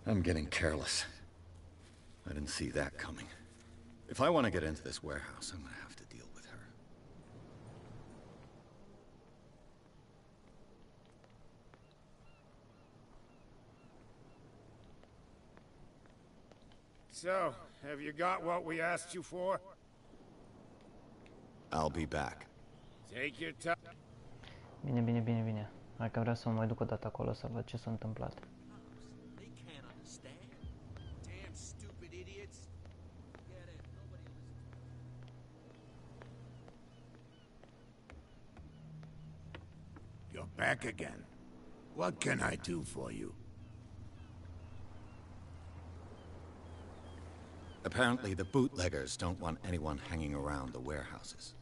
I'm getting careless. I didn't see that coming. If I want to get into this warehouse, I'm gonna have to deal with her. So, have you got what we asked you for? I'll be back. Take your time. Bine. Hai că vreau să mă mai duc o dată acolo să văd ce s-a întâmplat. They can't understand. Damn stupid idiots. Get it. Nobody listens. You're back again. What can I do for you? Apparently, the bootleggers don't want anyone hanging around the warehouses.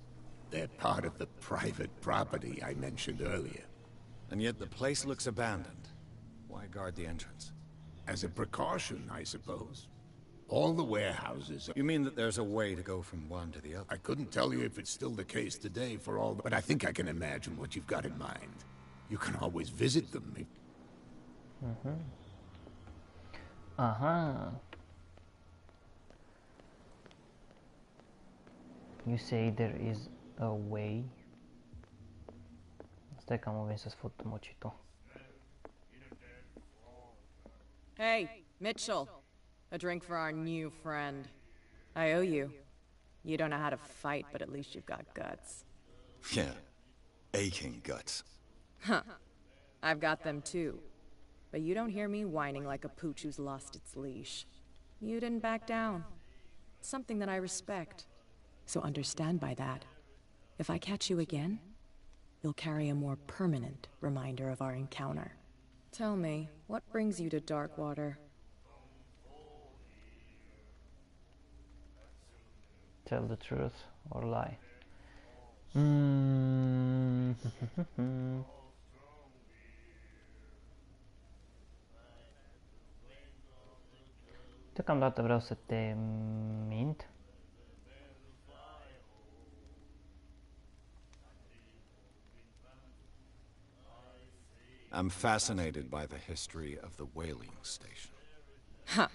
They're part of the private property I mentioned earlier. And yet the place looks abandoned. Why guard the entrance? As a precaution, I suppose. All the warehouses are... You mean that there's a way to go from one to the other? I couldn't tell you if it's still the case today for all... But I think I can imagine what you've got in mind. You can always visit them if... Aha. You say there is a way? Stai că am venit să-ți fut mocito. Hey, Mitchell. A drink for our new friend. I owe you. You don't know how to fight, but at least you've got guts. Yeah. Aching guts. Huh. I've got them too. But you don't hear me whining like a pooch who's lost its leash. You didn't back down. It's something that I respect. So understand by that. If I catch you again, you'll carry a more permanent reminder of our encounter. Tell me, what brings you to Darkwater? Tell the truth or lie. Deocamdată vreau să te mint. I'm fascinated by the history of the whaling station. Ha!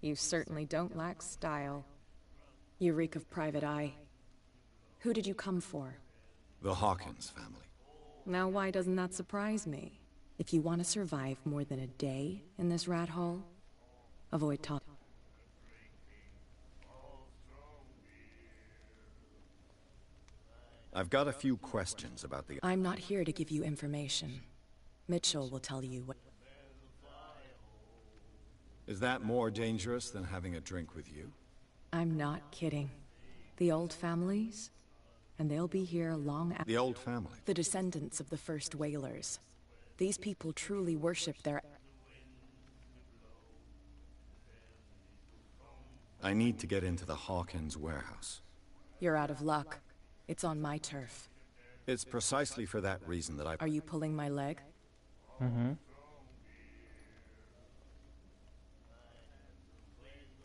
You certainly don't lack style. You reek of private eye. Who did you come for? The Hawkins family. Now why doesn't that surprise me? If you want to survive more than a day in this rat hole, avoid talk. I've got a few questions about the... I'm not here to give you information. Mitchell will tell you what... Is that more dangerous than having a drink with you? I'm not kidding. The old families, and they'll be here long after... The old family? The descendants of the first whalers. These people truly worship their... I need to get into the Hawkins warehouse. You're out of luck. It's on my turf. It's precisely for that reason that I... Are you pulling my leg?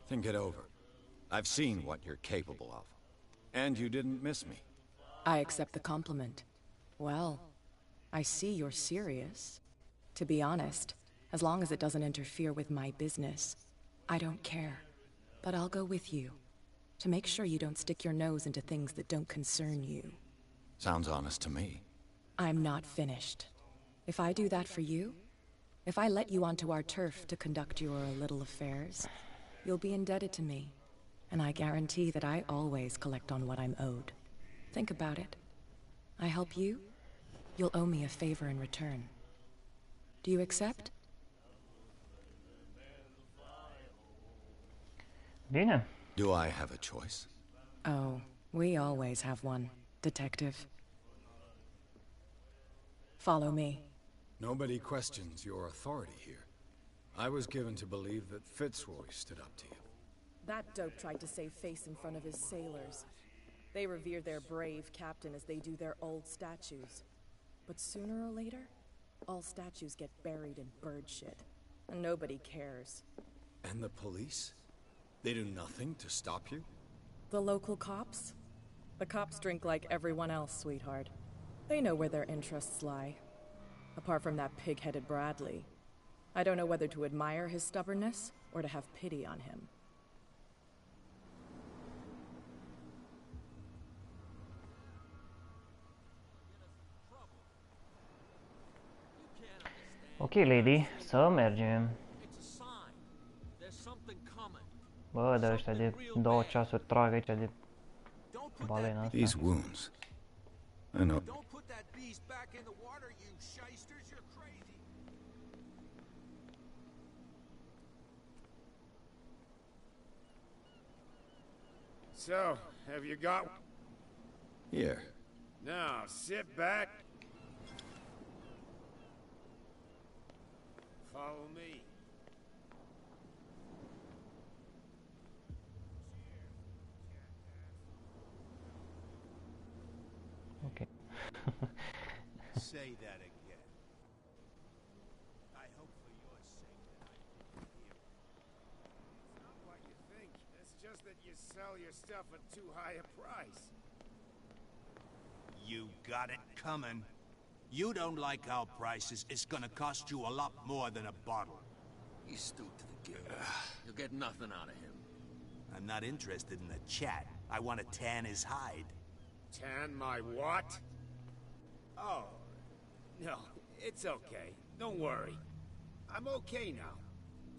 Think it over. I've seen what you're capable of. And you didn't miss me. I accept the compliment. Well, I see you're serious. To be honest, as long as it doesn't interfere with my business, I don't care. But I'll go with you, to make sure you don't stick your nose into things that don't concern you. Sounds honest to me. I'm not finished. If I do that for you, if I let you onto our turf to conduct your little affairs, you'll be indebted to me, and I guarantee that I always collect on what I'm owed. Think about it. I help you, you'll owe me a favor in return. Do you accept? Bine. Do I have a choice? Oh, we always have one, Detective. Follow me. Nobody questions your authority here. I was given to believe that Fitzroy stood up to you. That dope tried to save face in front of his sailors. They revere their brave captain as they do their old statues. But sooner or later, all statues get buried in bird shit. And nobody cares. And the police? They do nothing to stop you? The local cops? The cops drink like everyone else, sweetheart. They know where their interests lie. Apart from that pig-headed Bradley. I don't know whether to admire his stubbornness or to have pity on him. Ok, lady, să mergem. Bă, dar ăștia de 2 ceasuri trag aici de balena asta. These wounds. I know. Don't put that beast back in the water, you shysters. You're crazy. So, have you got... Here. Now, sit back. Follow me. Okay. Say that again. I hope for your sake that I didn't hear it. It's not what you think. It's just that you sell your stuff at too high a price. You got it coming. You don't like our prices, it's gonna cost you a lot more than a bottle. He's stoked to the gill. You'll get nothing out of him. I'm not interested in the chat. I want to tan his hide. Tan my what? Oh, no, it's okay. Don't worry. I'm okay now.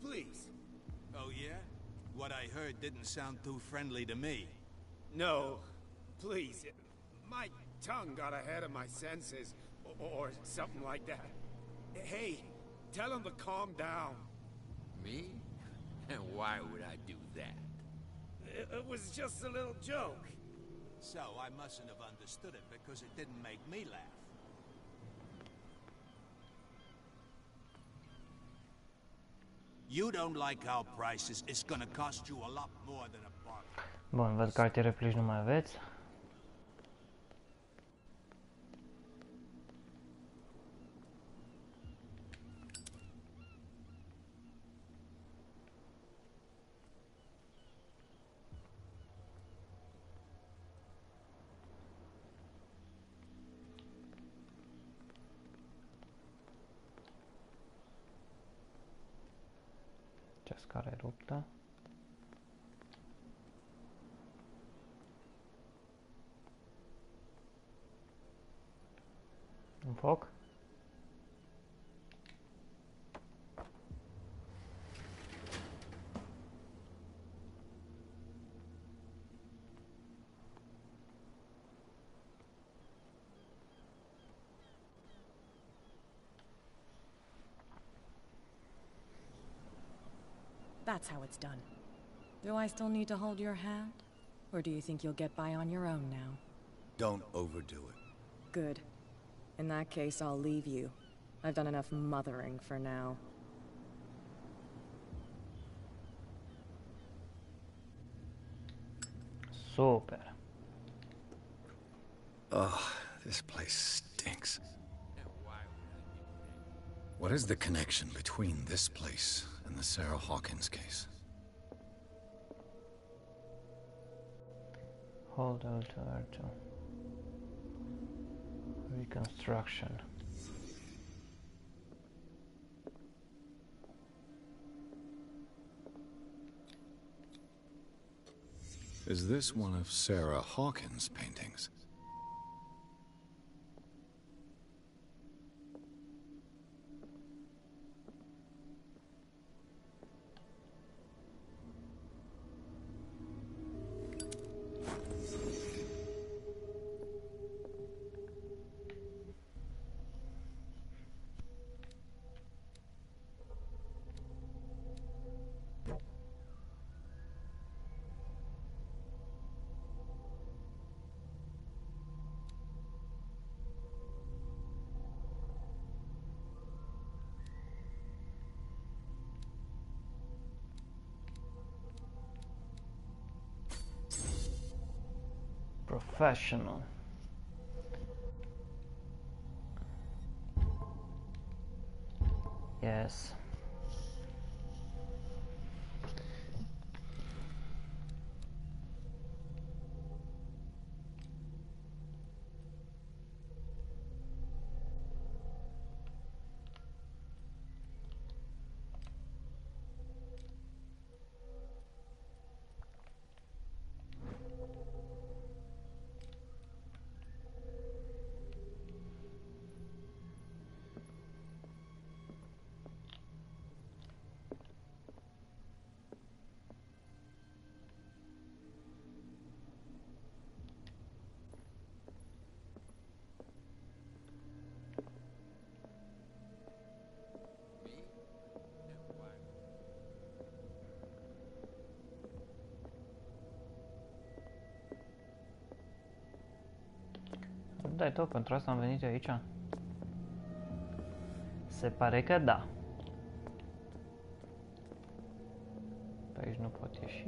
Please. Oh, yeah? What I heard didn't sound too friendly to me. No, please. My tongue got ahead of my senses, or something like that. Hey, tell him to calm down. Me? And why would I do that? It was just a little joke. So I mustn't have understood it because it didn't make me laugh. You don't like our prices, it's gonna cost you a lot more than a bottle. Bun, văd că alte replici nu mai aveți. Ce scară e ruptă. Un foc. That's how it's done. Do I still need to hold your hand? Or do you think you'll get by on your own now? Don't overdo it. Good. In that case, I'll leave you. I've done enough mothering for now. Super. Ugh, this place stinks. What is the connection between this place and the Sarah Hawkins case? Hold L2 R2. Reconstruction. Is this one of Sarah Hawkins' paintings? Professional. Yes. asta e tot, pentru asta am venit aici. Se pare că da. Pe aici nu pot ieși.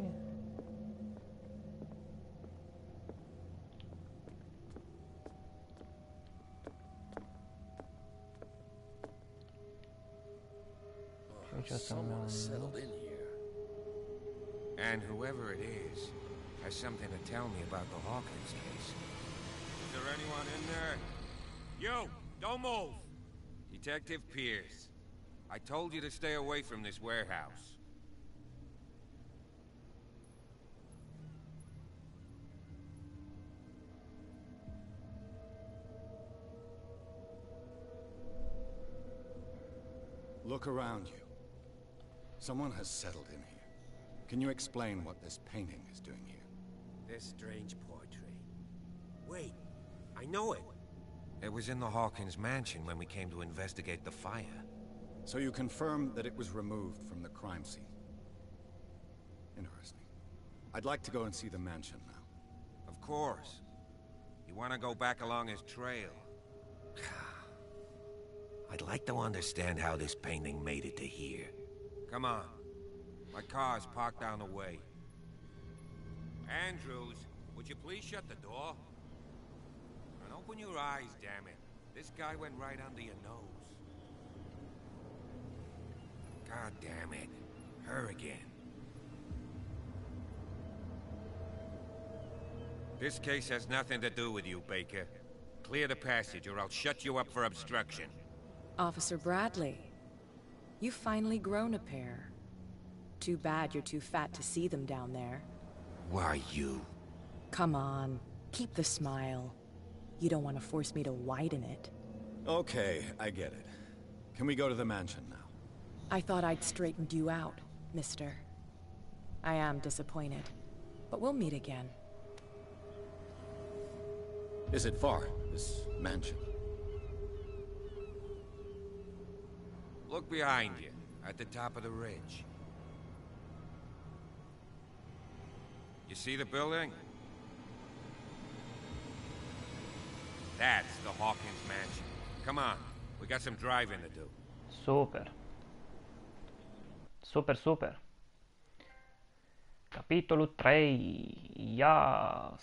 Someone settled in here. And whoever it is has something to tell me about the Hawkins case. Is there anyone in there? You! Don't move! Detective Pierce. I told you to stay away from this warehouse. Look around you. Someone has settled in here. Can you explain what this painting is doing here? This strange portrait. Wait, I know it. It was in the Hawkins mansion when we came to investigate the fire. So you confirm that it was removed from the crime scene? Interesting. I'd like to go and see the mansion now. Of course. You want to go back along his trail? I'd like to understand how this painting made it to here. Come on. My car's parked down the way. Andrews, would you please shut the door? And open your eyes, damn it. This guy went right under your nose. God damn it. Her again. This case has nothing to do with you, Baker. Clear the passage or I'll shut you up for obstruction. Officer Bradley, you've finally grown a pair. Too bad you're too fat to see them down there. Why you? Come on, keep the smile. You don't want to force me to widen it. Okay, I get it. Can we go to the mansion now? I thought I'd straightened you out, mister. I am disappointed, but we'll meet again. Is it far, this mansion? Look behind you, at the top of the ridge. You see the building? That's the Hawkins mansion. Come on, we got some driving to do. Super. Super, super. Capitolul 3. Yes.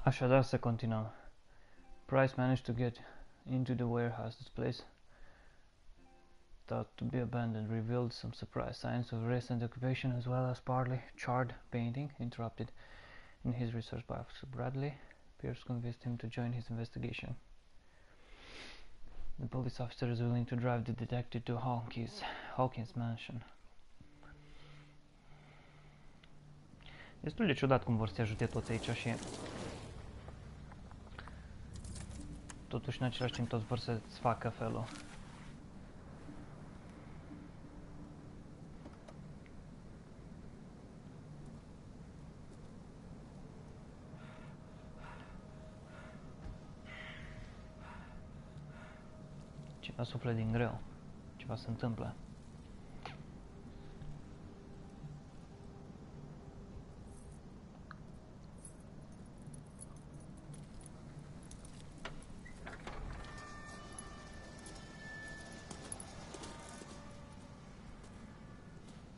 Așadar se continuă. Price managed to get into the warehouse. This place, thought to be abandoned, revealed some surprise signs of recent occupation as well as partly charred painting interrupted in his research by Officer Bradley. Pierce convinced him to join his investigation. The police officer is willing to drive the detective to Hawkins mansion. Destul de ciudat cum vor să te ajute toți aici și totuși în același timp toți vor să-ți facă felul. Ceva suflă din greu. Ceva se întâmplă.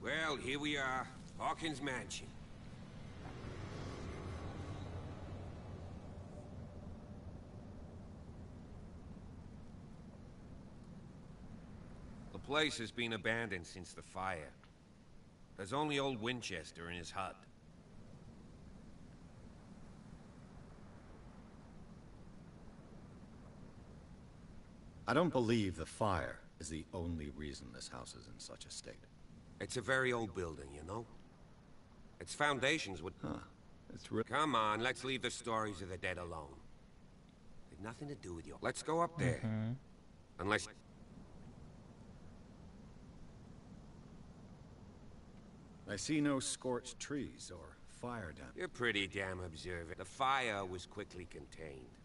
Well, here we are. Hawkins Mansion. The place has been abandoned since the fire. There's only old Winchester in his hut. I don't believe the fire is the only reason this house is in such a state. It's a very old building, you know? Its foundations would... Huh. It's Come on, let's leave the stories of the dead alone. They've nothing to do with you. Let's go up there. Unless... I see no scorched trees or fire damage. You're pretty damn observant. The fire was quickly contained.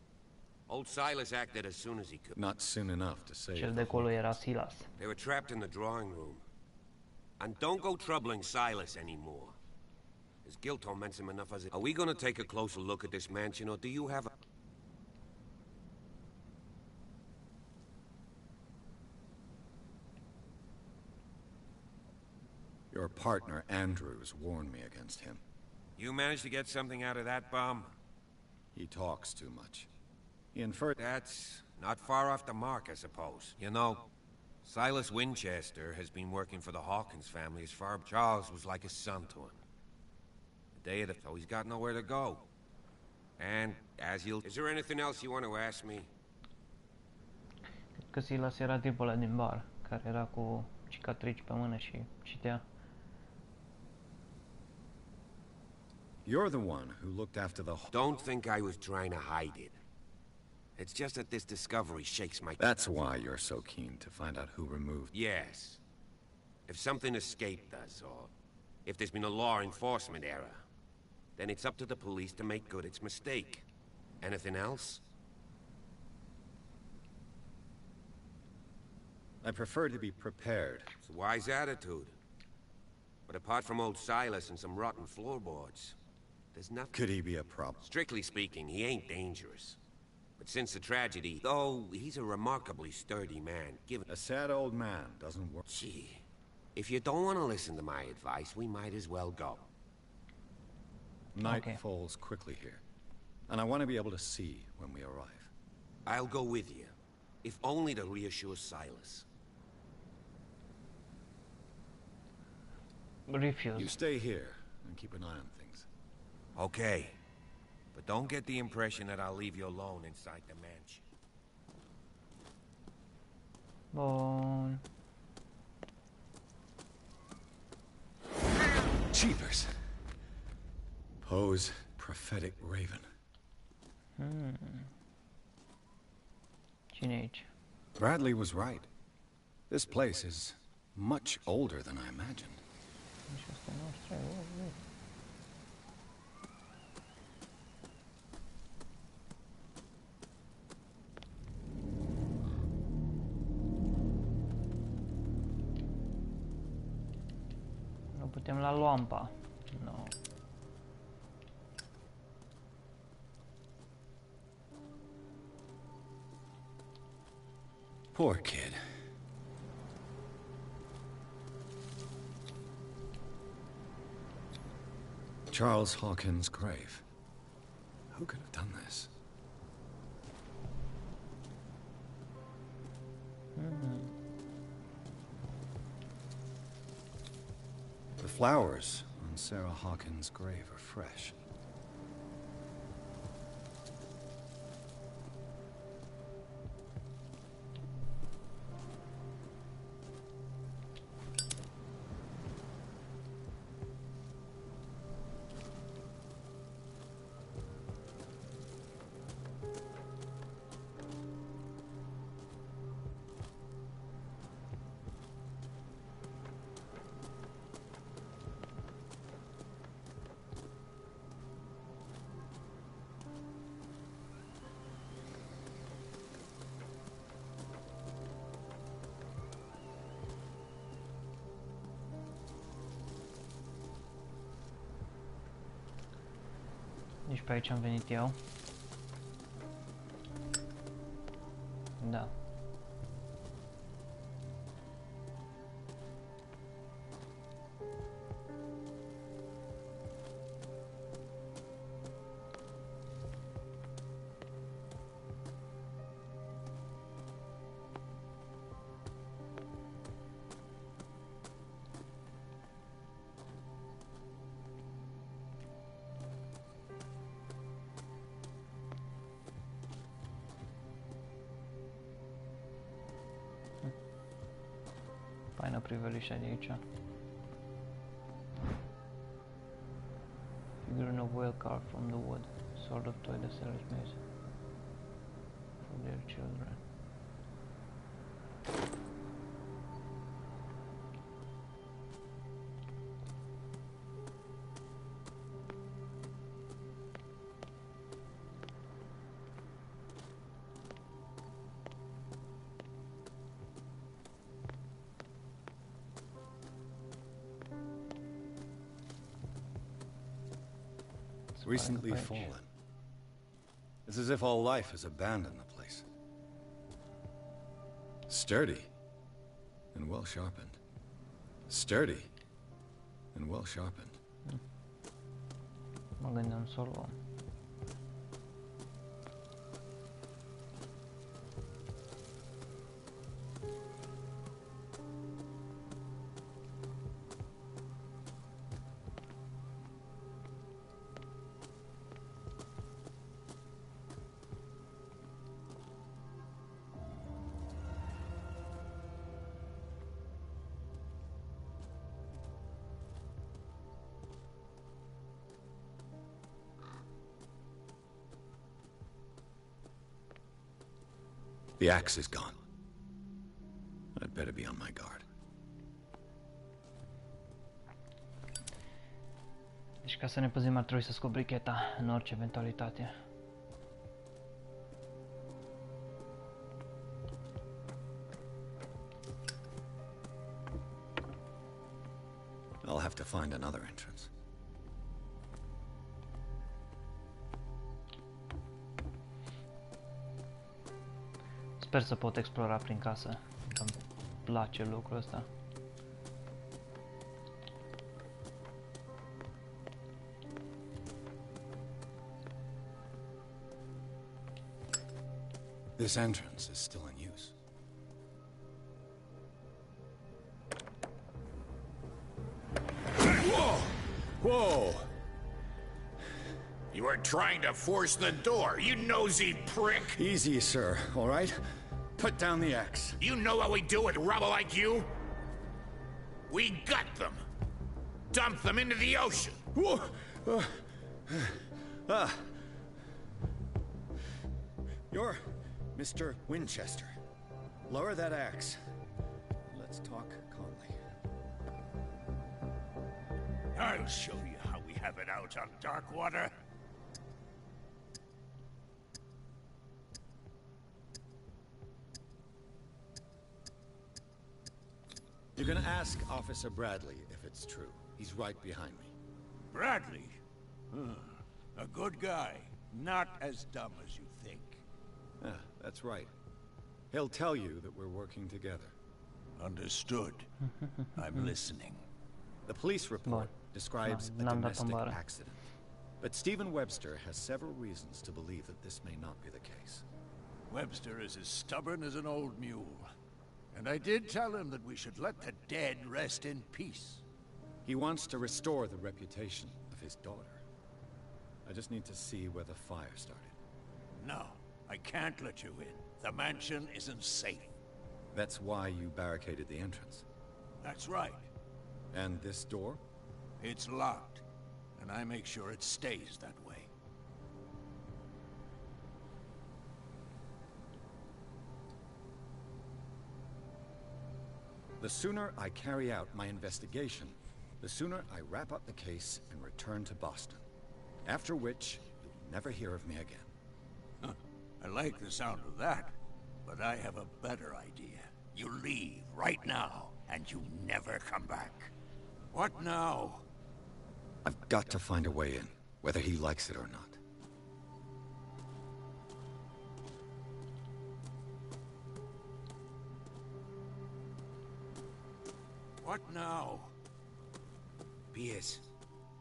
Old Silas acted as soon as he could. Not soon enough to save Cel de acolo era Silas. They were trapped in the drawing room. And don't go troubling Silas anymore. His guilt torments him enough as it... Are we gonna take a closer look at this mansion, or do you have a... Your partner, Andrews, warned me against him. You managed to get something out of that bum? He talks too much. He inferred... That's not far off the mark, I suppose. You know, Silas Winchester has been working for the Hawkins family as far... Charles was like a son to him. The day of the... So he's got nowhere to go. And, as you'll... Is there anything else you want to ask me? Cred că Silas era tipul ăla din bar, care era cu cicatrici pe mână și citea. You're the one who looked after the... Don't think I was trying to hide it. It's just that this discovery shakes my... That's why you're so keen to find out who removed... Yes. If something escaped us, or if there's been a law enforcement error, then it's up to the police to make good its mistake. Anything else? I prefer to be prepared. It's a wise attitude. But apart from old Silas and some rotten floorboards, there's nothing... Could he be a problem? Strictly speaking, he ain't dangerous. But since the tragedy, though he's a remarkably sturdy man, given... A sad old man doesn't work... Gee, if you don't want to listen to my advice, we might as well go. Night falls quickly here, and I want to be able to see when we arrive. I'll go with you, if only to reassure Silas. Refuse. You stay here and keep an eye on things. Okay. But don't get the impression that I'll leave you alone inside the mansion. Bun. Jeepers. Poe's prophetic raven. Cine aici? Bradley was right. This place is much older than I imagined. Nu putem la Luampa. No. Poor kid. Charles Hawkins' grave. Who could have done this? The flowers on Sarah Hawkins' grave are fresh. Nici pe aici am venit eu. Da. Faină privelișa de aici. Figure in a whale carved from the wood, sort of toy the sailors made for their children. Recently fallen. It's as if all life has abandoned the place. Sturdy and well sharpened. Sturdy and well sharpened. Mă gândeam să o luăm. The axe is gone. I'd better be on my guard. Deci ca să ne păzim ar trebui să scot bricheta în orice eventualitate. I'll have to find another entrance. Sper să pot explora prin casă, că îmi place lucrul ăsta. This entrance is still in use. Whoa! Whoa! You were trying to force the door, you nosy prick! Easy, sir, all right? Put down the axe. You know what we do with rubble like you? We gut them. Dump them into the ocean. Whoa! You're Mr. Winchester. Lower that axe. Let's talk calmly. I'll show you how we have it out on Darkwater. You're gonna ask Officer Bradley if it's true. He's right behind me. Bradley? A good guy. Not as dumb as you think. Yeah, that's right. He'll tell you that we're working together. Understood. I'm listening. The police report describes a domestic accident. But Stephen Webster has several reasons to believe that this may not be the case. Webster is as stubborn as an old mule. And I did tell him that we should let the dead rest in peace. He wants to restore the reputation of his daughter. I just need to see where the fire started. No, I can't let you in. The mansion isn't safe. That's why you barricaded the entrance. That's right. And this door? It's locked, and I make sure it stays that way. The sooner I carry out my investigation, the sooner I wrap up the case and return to Boston. After which, you'll never hear of me again. I like the sound of that, but I have a better idea. You leave right now, and you never come back. What now? I've got to find a way in, whether he likes it or not. What now? Pierce,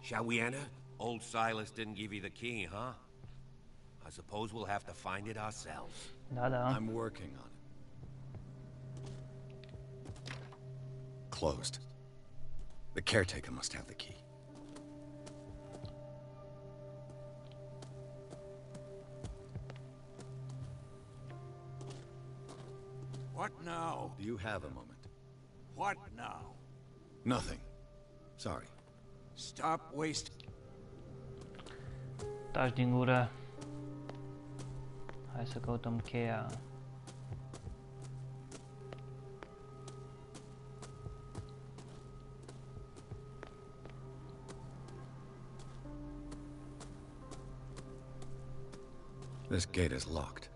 shall we enter? Old Silas didn't give you the key, huh? I suppose we'll have to find it ourselves. I'm working on it. Closed. The caretaker must have the key. What now? Do you have a moment? What now? Nothing. Sorry. Stop wasting. Taci din gură. Hai să căutăm cheia. This gate is locked.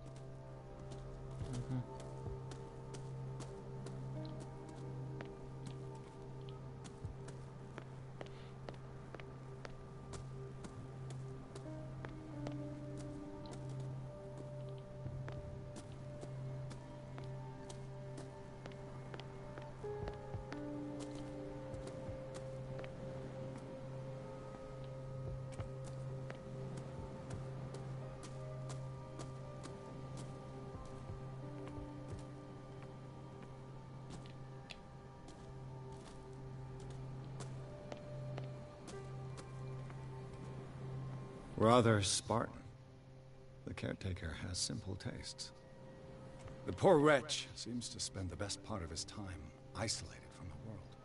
Rather Spartan. The caretaker has simple tastes. The poor wretch seems to spend the best part of his time isolated from the world.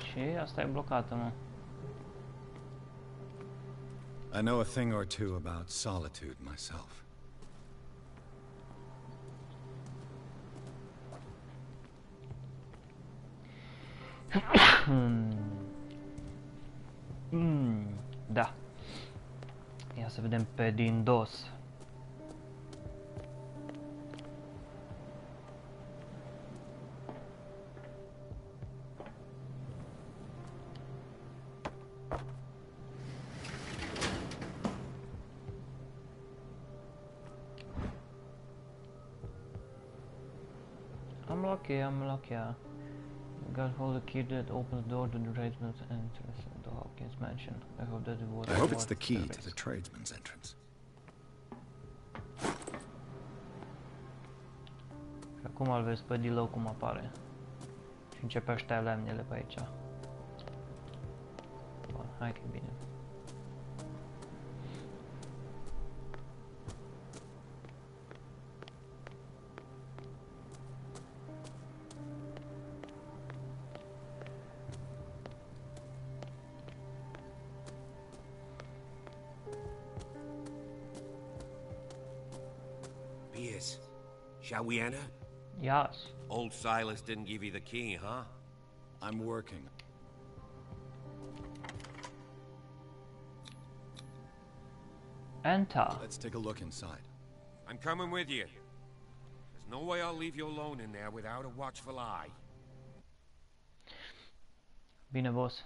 Și asta e blocată, mă. I know a thing or two about solitude myself. Da. Ia să vedem pe din dos. I'm lucky. Got hold the key that opens the door to the tradesman's entrance of the Hawkins mansion. I hope that it was. I hope it's the key to the tradesman's entrance. Și acum îl vezi pe Dilo cum apare. Și începe a ștea lemnele pe aici. Bun, hai că e bine. Shall we enter? Yes. Old Silas didn't give you the key, huh? I'm working. Enter. Let's take a look inside. I'm coming with you. There's no way I'll leave you alone in there without a watchful eye. Bine, boss.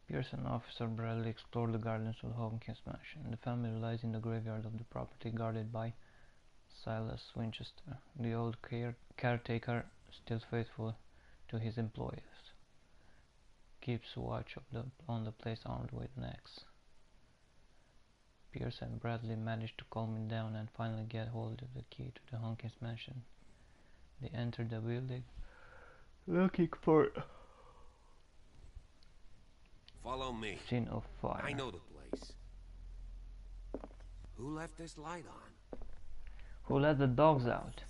Pierce and Officer Bradley explore the gardens of Hawkins Mansion. The family lies in the graveyard of the property guarded by Silas Winchester, the old caretaker, still faithful to his employers. Keeps watch on the place armed with an axe. Pierce and Bradley manage to calm him down and finally get hold of the key to the Hawkins Mansion. They enter the building looking for Follow me. Scene of fire. I know the place. Who left this light on? Who let the dogs out?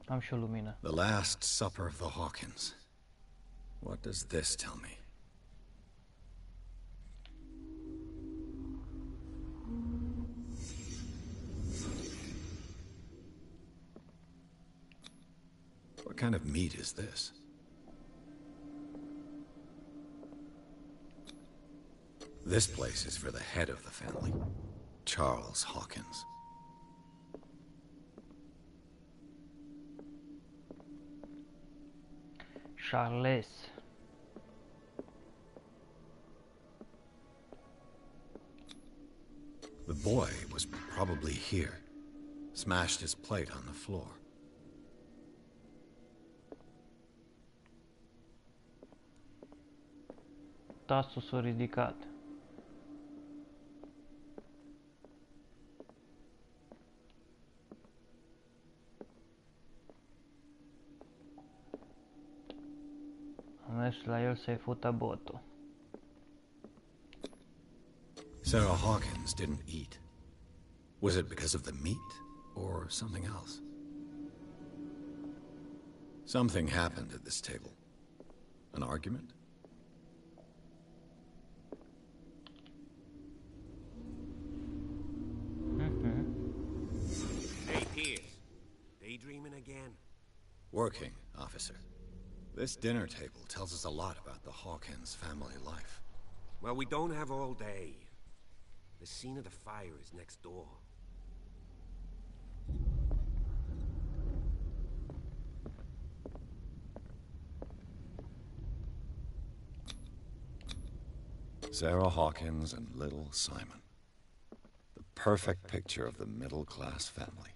I'm sure Lumina. The Last Supper of the Hawkins. What does this tell me? What kind of meat is this? This place is for the head of the family, Charles Hawkins. Charles. The boy was probably here. Smashed his plate on the floor. Tasul s-a ridicat. Am mers la el să-i fută botul. Sarah Hawkins didn't eat. Was it because of the meat, or something else? Something happened at this table. An argument? Hey, Pierce. Daydreaming again? Working, officer. This dinner table tells us a lot about the Hawkins family life. Well, we don't have all day. The scene of the fire is next door. Sarah Hawkins and little Simon. The perfect picture of the middle-class family.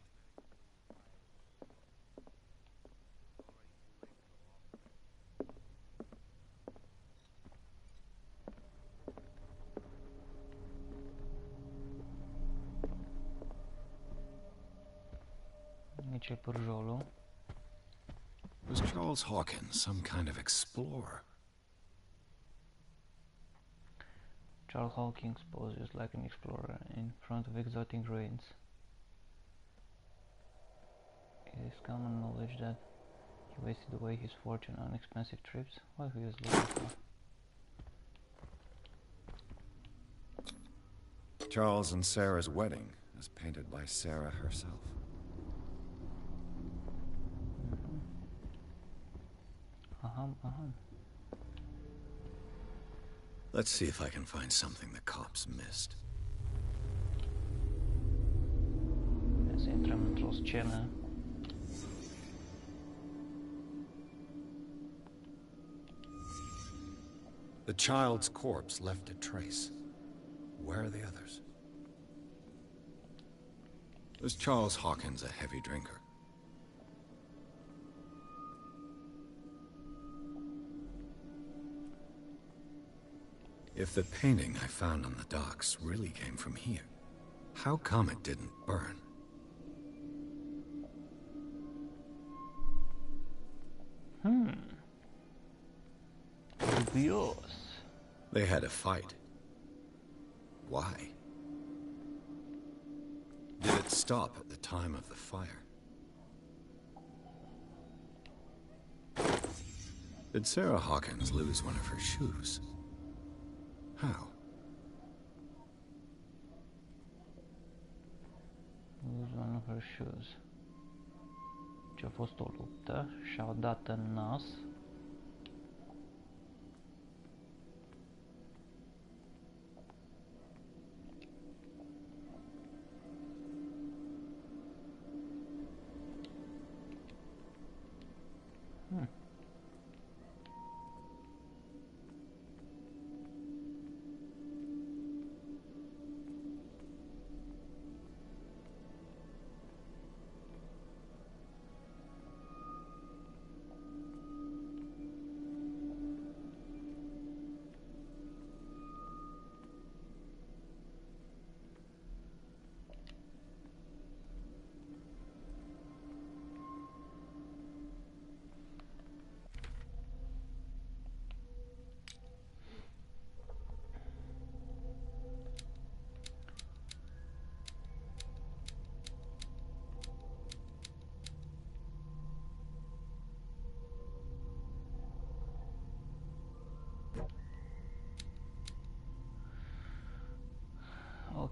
Nici e pârjolul. Was Charles Hawkins some kind of explorer? Charles Hawkins poses like an explorer in front of exotic ruins. It is common knowledge that he wasted away his fortune on expensive trips while he was looking for. Charles and Sarah's wedding is painted by Sarah herself. Let's see if I can find something the cops missed. Să intrăm într-o scenă. The child's corpse left a trace. Where are the others? Was Charles Hawkins a heavy drinker? If the painting I found on the docks really came from here, how come it didn't burn? Dubios. They had a fight. Why? Did it stop at the time of the fire? Did Sarah Hawkins lose one of her shoes? How? Lose one of her shoes. Ce a fost o luptă și-au dat în nas.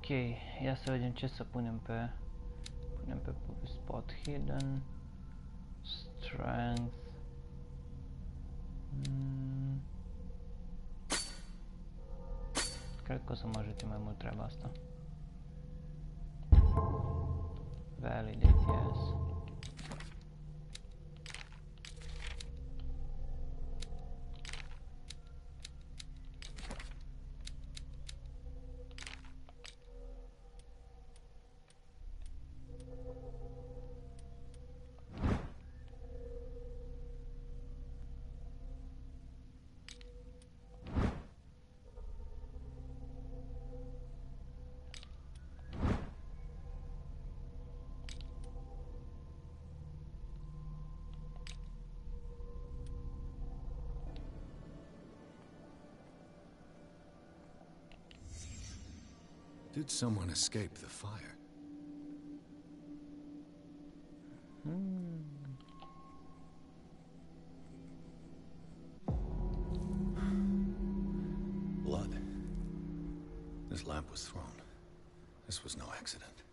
Ok, ia să vedem ce să punem pe spot hidden, strength. Cred că o să mă ajute mai mult treaba asta. Validate, yes. Did someone escape the fire? Blood. This lamp was thrown. This was no accident.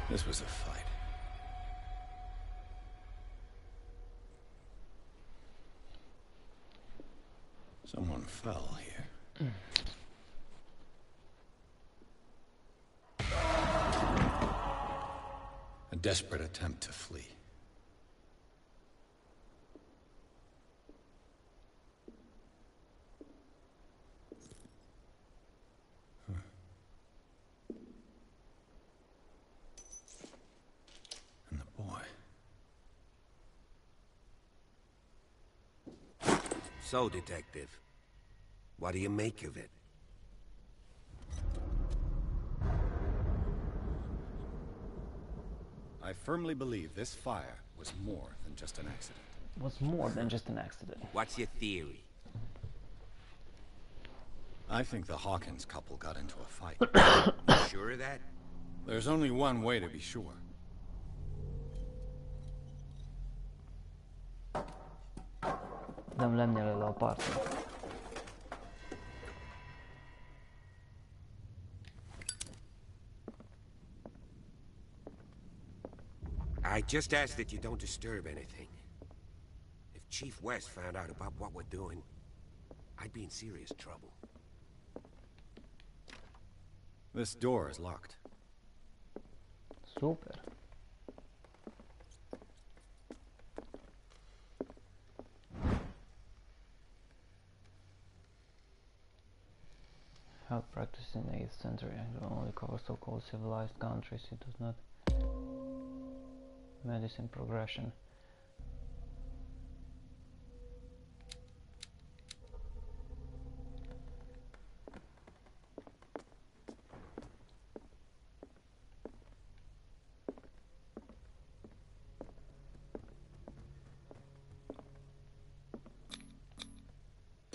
This was a fight. Someone fell here. A desperate attempt to flee. And the boy. So, Detective, what do you make of it? I firmly believe this fire was more than just an accident. Was more than just an accident. What's your theory? I think the Hawkins couple got into a fight. You sure of that? There's only one way to be sure. Dăm lemnele la o parte. I just ask that you don't disturb anything. If Chief West found out about what we're doing, I'd be in serious trouble. This door is locked. Super. Health practice in 8th century only covers so-called civilized countries. It does not medicine progression.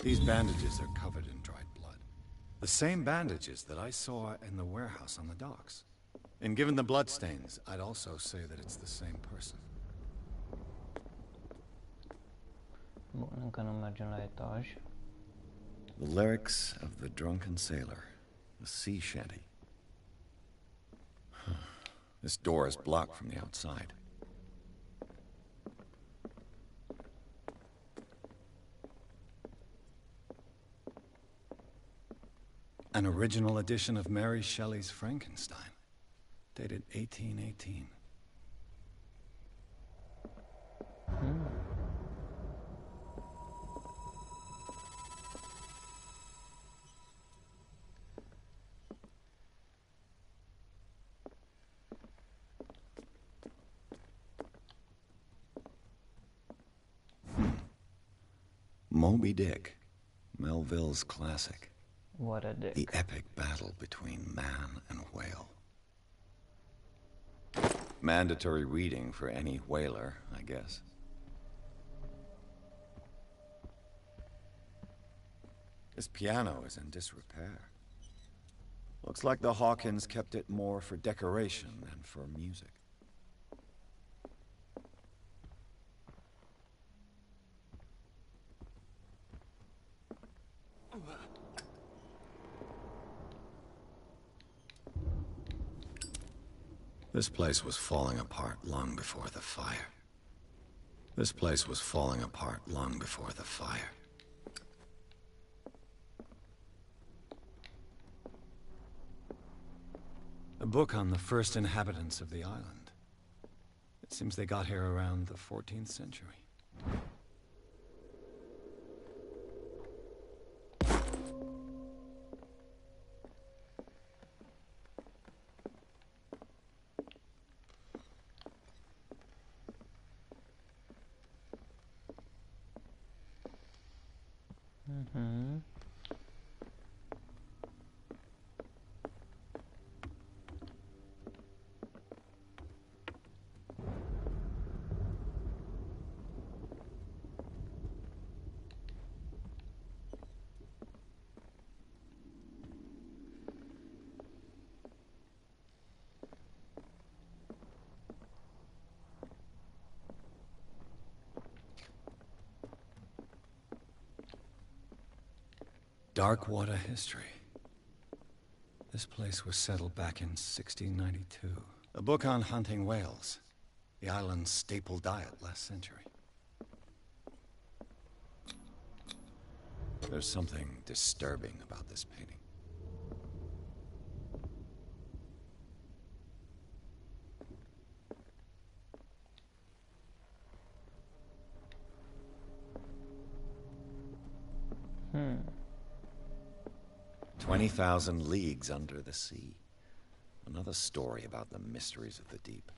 These bandages are covered in dried blood. The same bandages that I saw in the warehouse on the docks. And given the bloodstains, I'd also say that it's the same person. Bun, încă nu mergem la etaj. The lyrics of the drunken sailor. The sea shanty. This door is blocked from the outside. An original edition of Mary Shelley's Frankenstein, dated 1818. Moby Dick, Melville's classic. What a dick. The epic battle between man and whale. Mandatory reading for any whaler, I guess. This piano is in disrepair. Looks like the Hawkins kept it more for decoration than for music. This place was falling apart long before the fire. This place was falling apart long before the fire. A book on the first inhabitants of the island. It seems they got here around the 14th century. Darkwater history. This place was settled back in 1692. A book on hunting whales, the island's staple diet last century. There's something disturbing about this painting. Hmm. 20,000 leagues under the sea. Another story about the mysteries of the deep.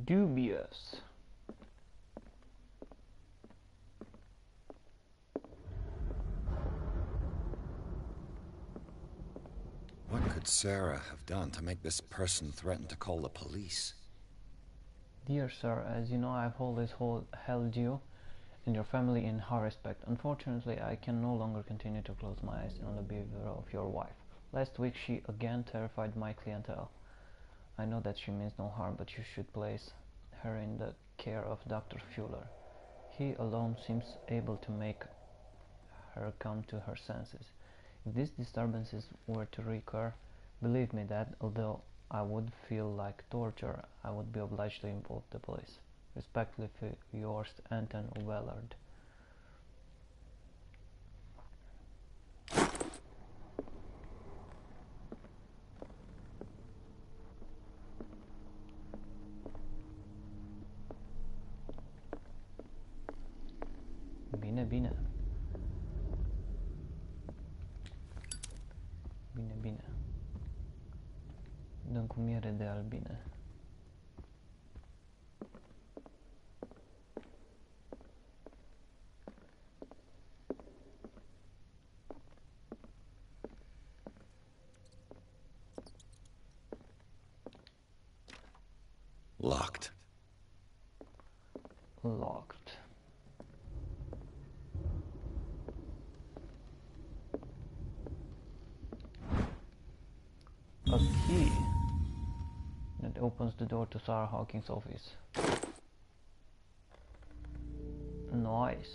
Dubious. What could Sarah have done to make this person threaten to call the police? Dear sir, as you know, I've always held you and your family in high respect. Unfortunately, I can no longer continue to close my eyes on the behavior of your wife. Last week, she again terrified my clientele. I know that she means no harm, but you should place her in the care of Dr. Fuller. He alone seems able to make her come to her senses. If these disturbances were to recur, believe me that, although I would feel like torture, I would be obliged to involve the police. Respectfully yours, Anton Wellard. Bine, bine. Bine, bine. Dăm cu miere de albine. Locked. Locked. A key that opens the door to Sarah Hawkins' office. Nice.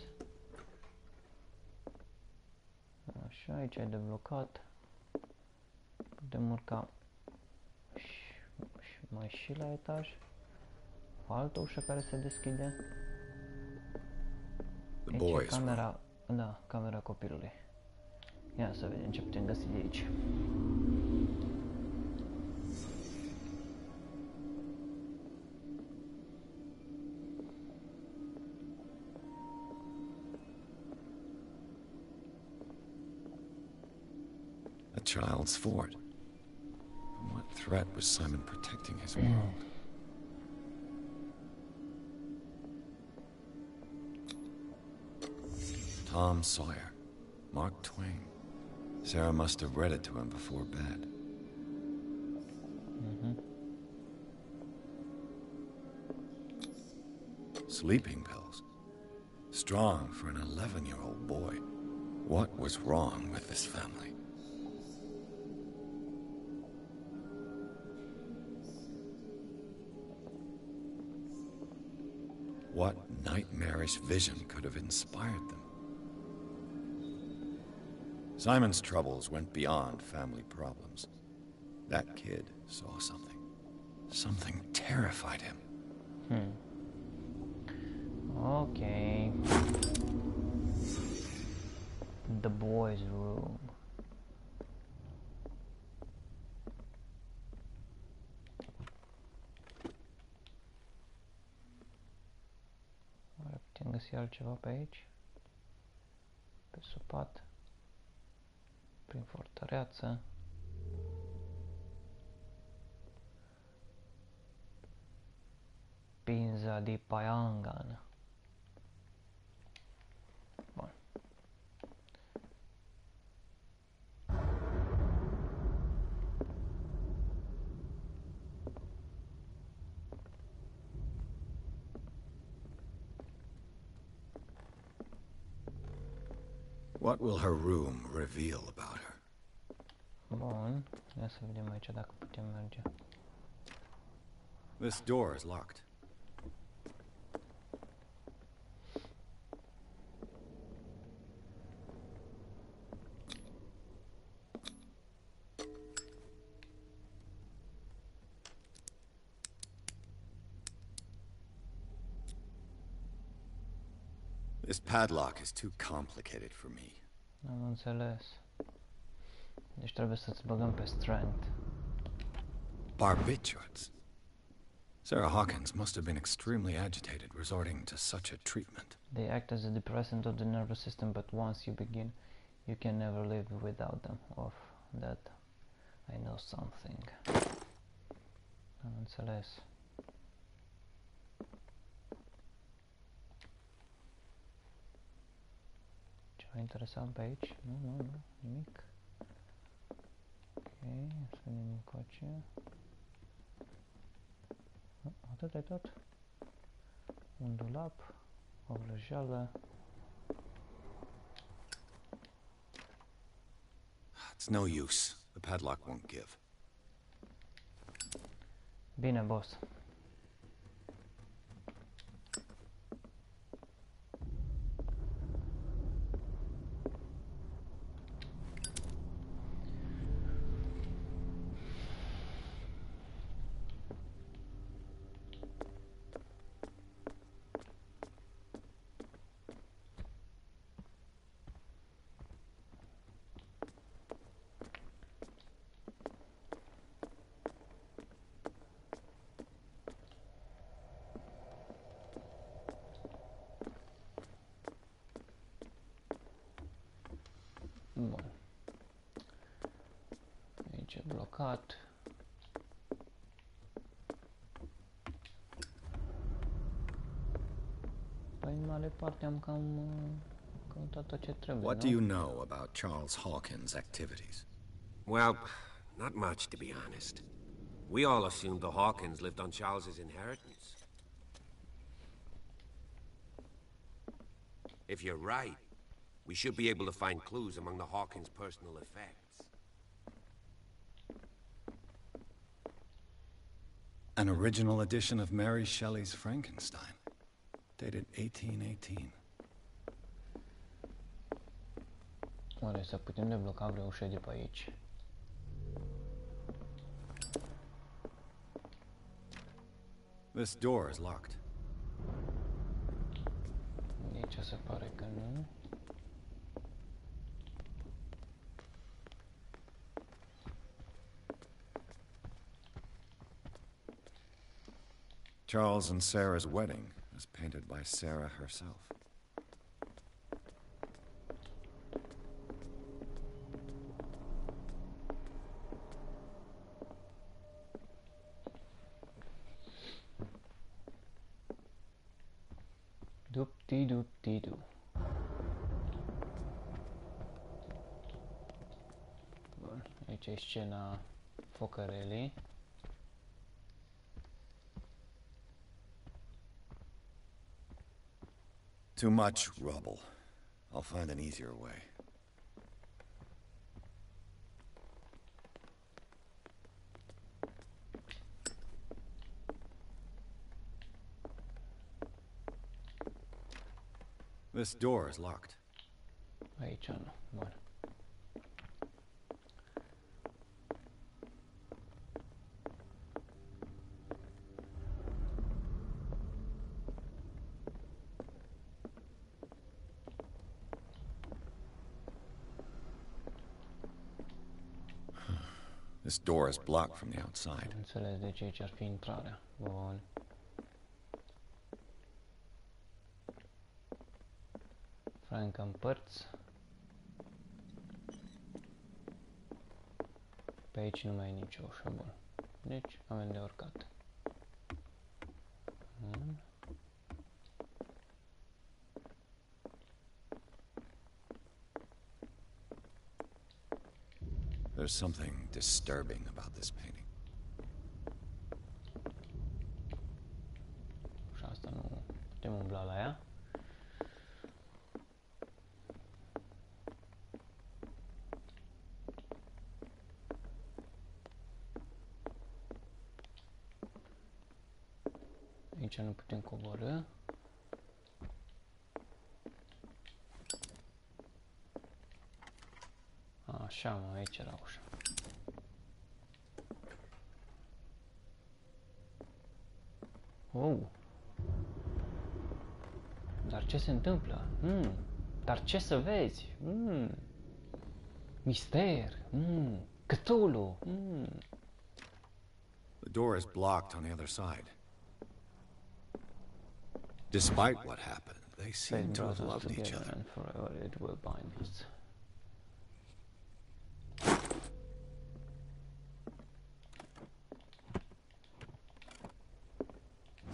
Așa, aici e de blocat. Putem urca mai și la etaj. O altă ușă care se deschide. Aici e camera, da, camera copilului. Ia să vedem ce putem găsi de aici. A child's fort. From what threat was Simon protecting his world? Tom Sawyer. Mark Twain. Sarah must have read it to him before bed. Sleeping pills. Strong for an 11-year-old boy. What was wrong with this family? What nightmarish vision could have inspired them? Simon's troubles went beyond family problems. That kid saw something. Something terrified him. Okay. The boys' room. Oare putem găsi altceva pe aici? Pe supat? Prin fortăreață? Pinza di Payangan. Bun. What will her room reveal about her? Bun. Ia să vedem aici dacă putem merge. This door is locked. This padlock is too complicated for me. Am înțeles. Deci trebuie să-ți băgăm pe strength. Barbiturates. Sarah Hawkins must have been extremely agitated resorting to such a treatment. They act as a depressant of the nervous system, but once you begin, you can never live without them. Of that, I know something. Am înțeles. Ceva interesant pe aici? Nu, nimic. Ok, să venim încoace. Atât e tot. Un dulap, o vrăjeală. It's no use. The padlock won't give. Bine, boss. Bun. Aici e blocat. Păi în mare parte am cam tot ce trebuie, What nu? do you know about Charles Hawkins' activities? Well, not much, to be honest. We all assumed the Hawkins lived on Charles's inheritance. If you're right, we should be able to find clues among the Hawkins' personal effects. An original edition of Mary Shelley's Frankenstein, dated 1818. Oare să putem debloca vreo ușă de pe aici? This door is locked. Aici se pare că nu. Charles and Sarah's wedding was painted by Sarah herself. Doop-dee-doop-dee-doo. Bun, aici e scena focărelii. Too much rubble. I'll find an easier way. This door is locked. Aici nu, bun. This door is blocked from the outside. Înțeles de ce aici ar fi intrarea. Bun. Franca în părți. Pe aici nu mai e nicio ușă, bun. Deci avem de urcat. Bun. There's something disturbing about this painting. Și asta nu putem umbla la ea. Aici nu putem coborî. Așa, mă, aici era ușa. Oh. Dar ce se întâmplă? Dar ce să vezi? Mister. Cthulhu. The door is blocked on the other side. Despite what happened, they seem to have loved each other. And forever it will bind us.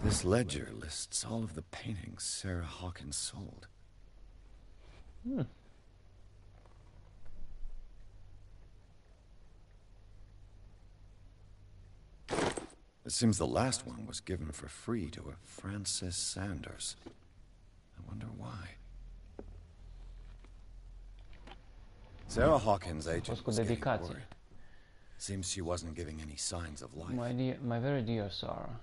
This ledger lists all of the paintings Sarah Hawkins sold. It seems the last one was given for free to a Francis Sanders. I wonder why. Sarah Hawkins' agent was getting worried. Seems she wasn't giving any signs of life. My very dear Sarah,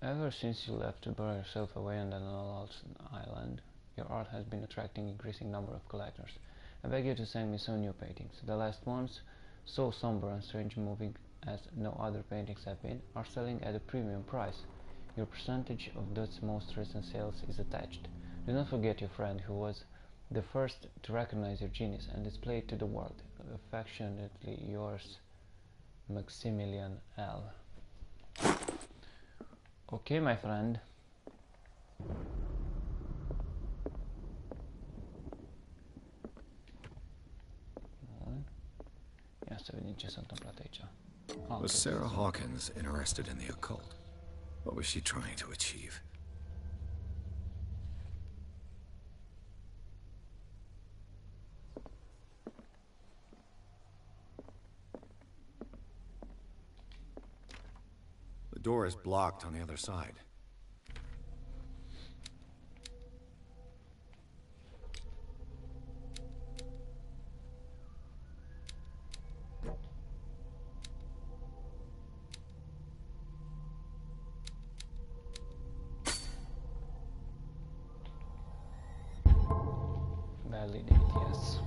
ever since you left to bury yourself away on that unloved island, your art has been attracting increasing number of collectors. I beg you to send me some new paintings. The last ones, so somber and strange moving as no other paintings have been, are selling at a premium price. Your percentage of those most recent sales is attached. Do not forget your friend who was the first to recognize your genius and display it to the world. Affectionately yours, Maximilian L. Okay, my friend. Ia să vedem ce s-a întâmplat aici. Was Sarah Hawkins interested in the occult? What was she trying to achieve? The door is blocked on the other side. Validate, yes.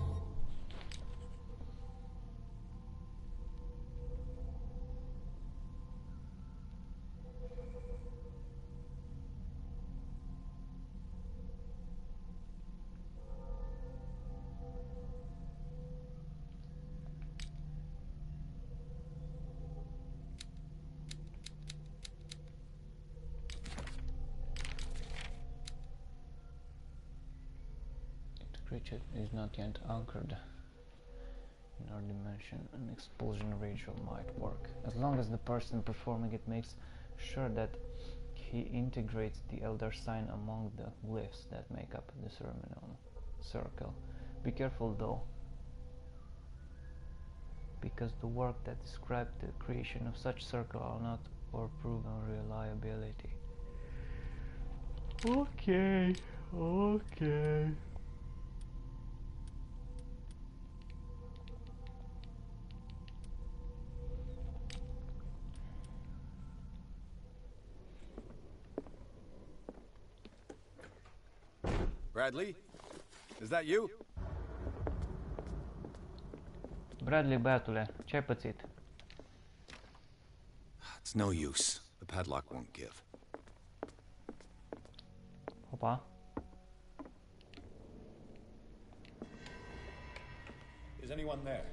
Creature is not yet anchored in our dimension. An expulsion ritual might work, as long as the person performing it makes sure that he integrates the elder sign among the glyphs that make up the ceremonial circle. Be careful though, because the work that described the creation of such circle are not or proven reliability. Okay. Bradley, Is that you? Bradley, băiatule, ce-ai pățit? It's no use. The padlock won't give. Opa. Is anyone there?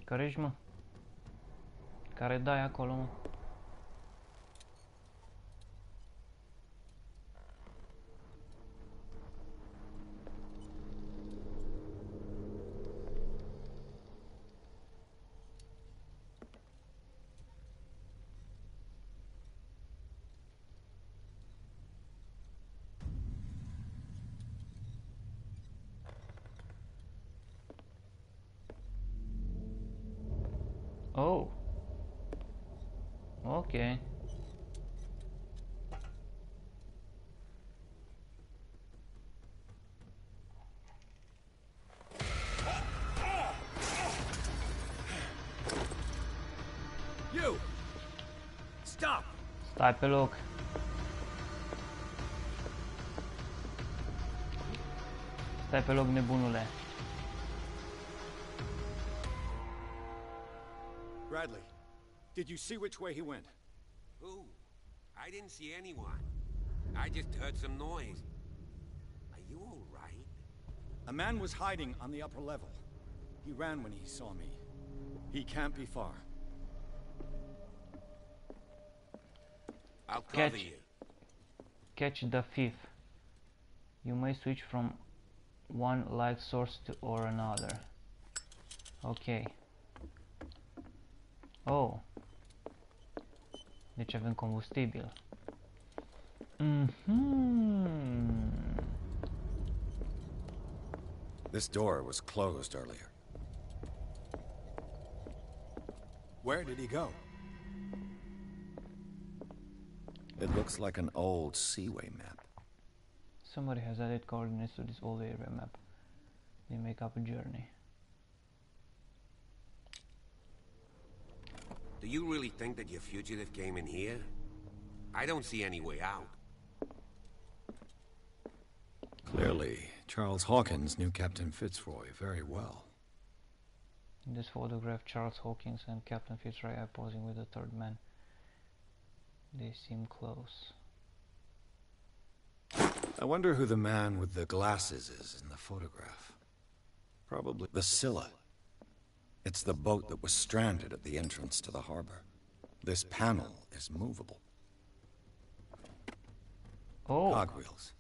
Care-și, mă? Care dai acolo, mă? Oh. Okay. You! Stop! Stai pe loc. Stai pe loc, nebunule. Bradley, did you see which way he went? Who? I didn't see anyone. I just heard some noise. Are you all right? A man was hiding on the upper level. He ran when he saw me. He can't be far. I'll cover you. Catch the thief. You may switch from one light source to or another. Okay. Oh. Deci avem combustibil. This door was closed earlier. Where did he go? It looks like an old seaway map. Somebody has added coordinates to this old area map. They make up a journey. Do you really think that your fugitive came in here? I don't see any way out. Clearly, Charles Hawkins knew Captain Fitzroy very well. In this photograph, Charles Hawkins and Captain Fitzroy are posing with the third man. They seem close. I wonder who the man with the glasses is in the photograph. Probably the Scylla. It's the boat that was stranded at the entrance to the harbor. This panel is movable. Oh. Cogwheels.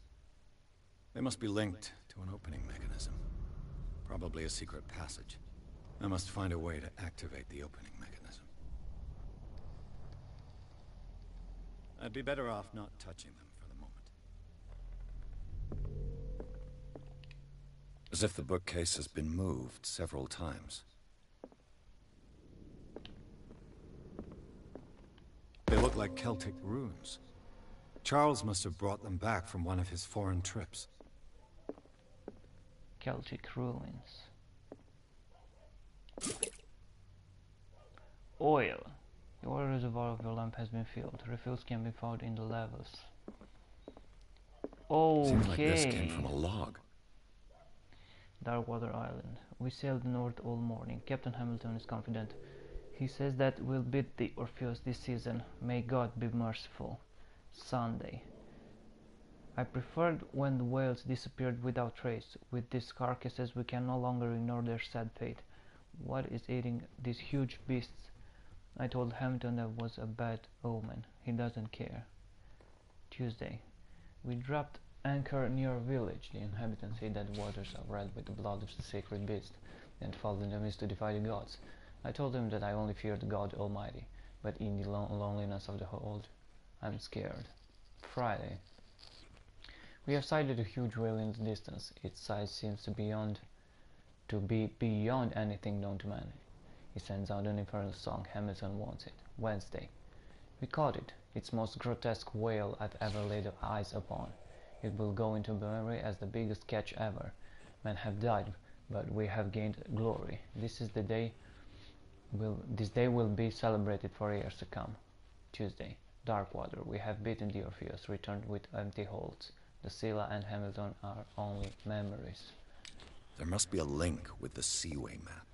They must be linked to an opening mechanism. Probably a secret passage. I must find a way to activate the opening mechanism. I'd be better off not touching them for the moment. As if the bookcase has been moved several times. They look like Celtic runes. Charles must have brought them back from one of his foreign trips. Celtic ruins. Oil. The oil reservoir of your lamp has been filled. Refills can be found in the levels. Okay. Seems like this came from a log. Darkwater Island. We sailed north all morning. Captain Hamilton is confident. He says that we'll beat the Orpheus this season. May God be merciful. Sunday. I preferred when the whales disappeared without trace. With these carcasses we can no longer ignore their sad fate. What is eating these huge beasts? I told Hamilton that was a bad omen. He doesn't care. Tuesday. We dropped anchor near a village. The inhabitants say that the waters are red with the blood of the sacred beast, and following them is to defy the gods. I told him that I only feared God Almighty, but in the loneliness of the hold, I'm scared. Friday. We have sighted a huge whale in the distance. Its size seems to be beyond anything known to man. He sends out an infernal song. Hamilton wants it. Wednesday. We caught it. Its most grotesque whale I've ever laid eyes upon. It will go into memory as the biggest catch ever. Men have died, but we have gained glory. This day will be celebrated for years to come. Tuesday. Darkwater. We have beaten the Orpheus, returned with empty holds. The Scylla and Hamilton are only memories. There must be a link with the Seaway map.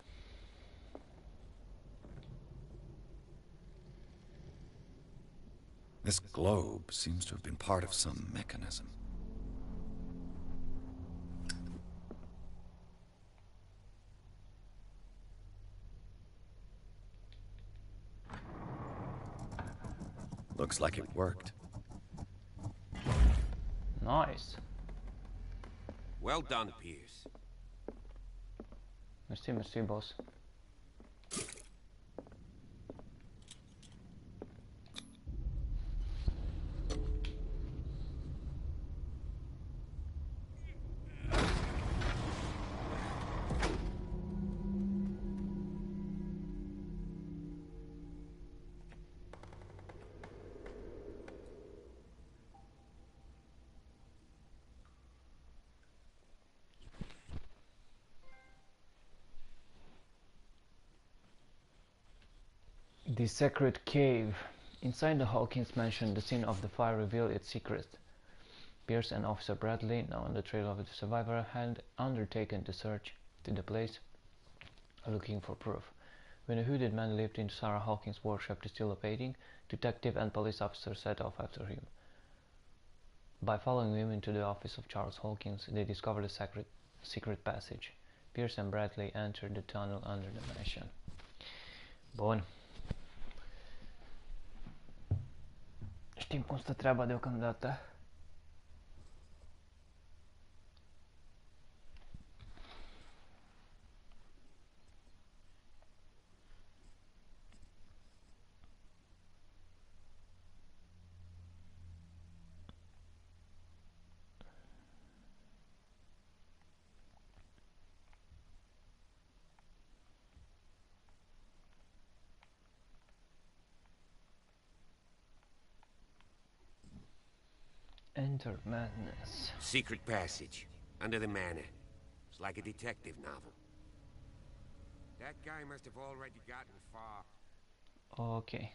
This globe seems to have been part of some mechanism. Looks like it worked. Nice. Well done, Pierce. Merci, boss. The Secret Cave. Inside the Hawkins mansion, the scene of the fire revealed its secret. Pierce and Officer Bradley, now on the trail of the survivor, had undertaken to search to the place, looking for proof. When a hooded man leaped into Sarah Hawkins' workshop to steal a painting, detective and police officers set off after him. By following him into the office of Charles Hawkins, they discovered a secret passage. Pierce and Bradley entered the tunnel under the mansion. Bun. Știm cum stă treaba deocamdată. Enter madness. Secret passage. Under the manor. It's like a detective novel. That guy must have already gotten far. Okay.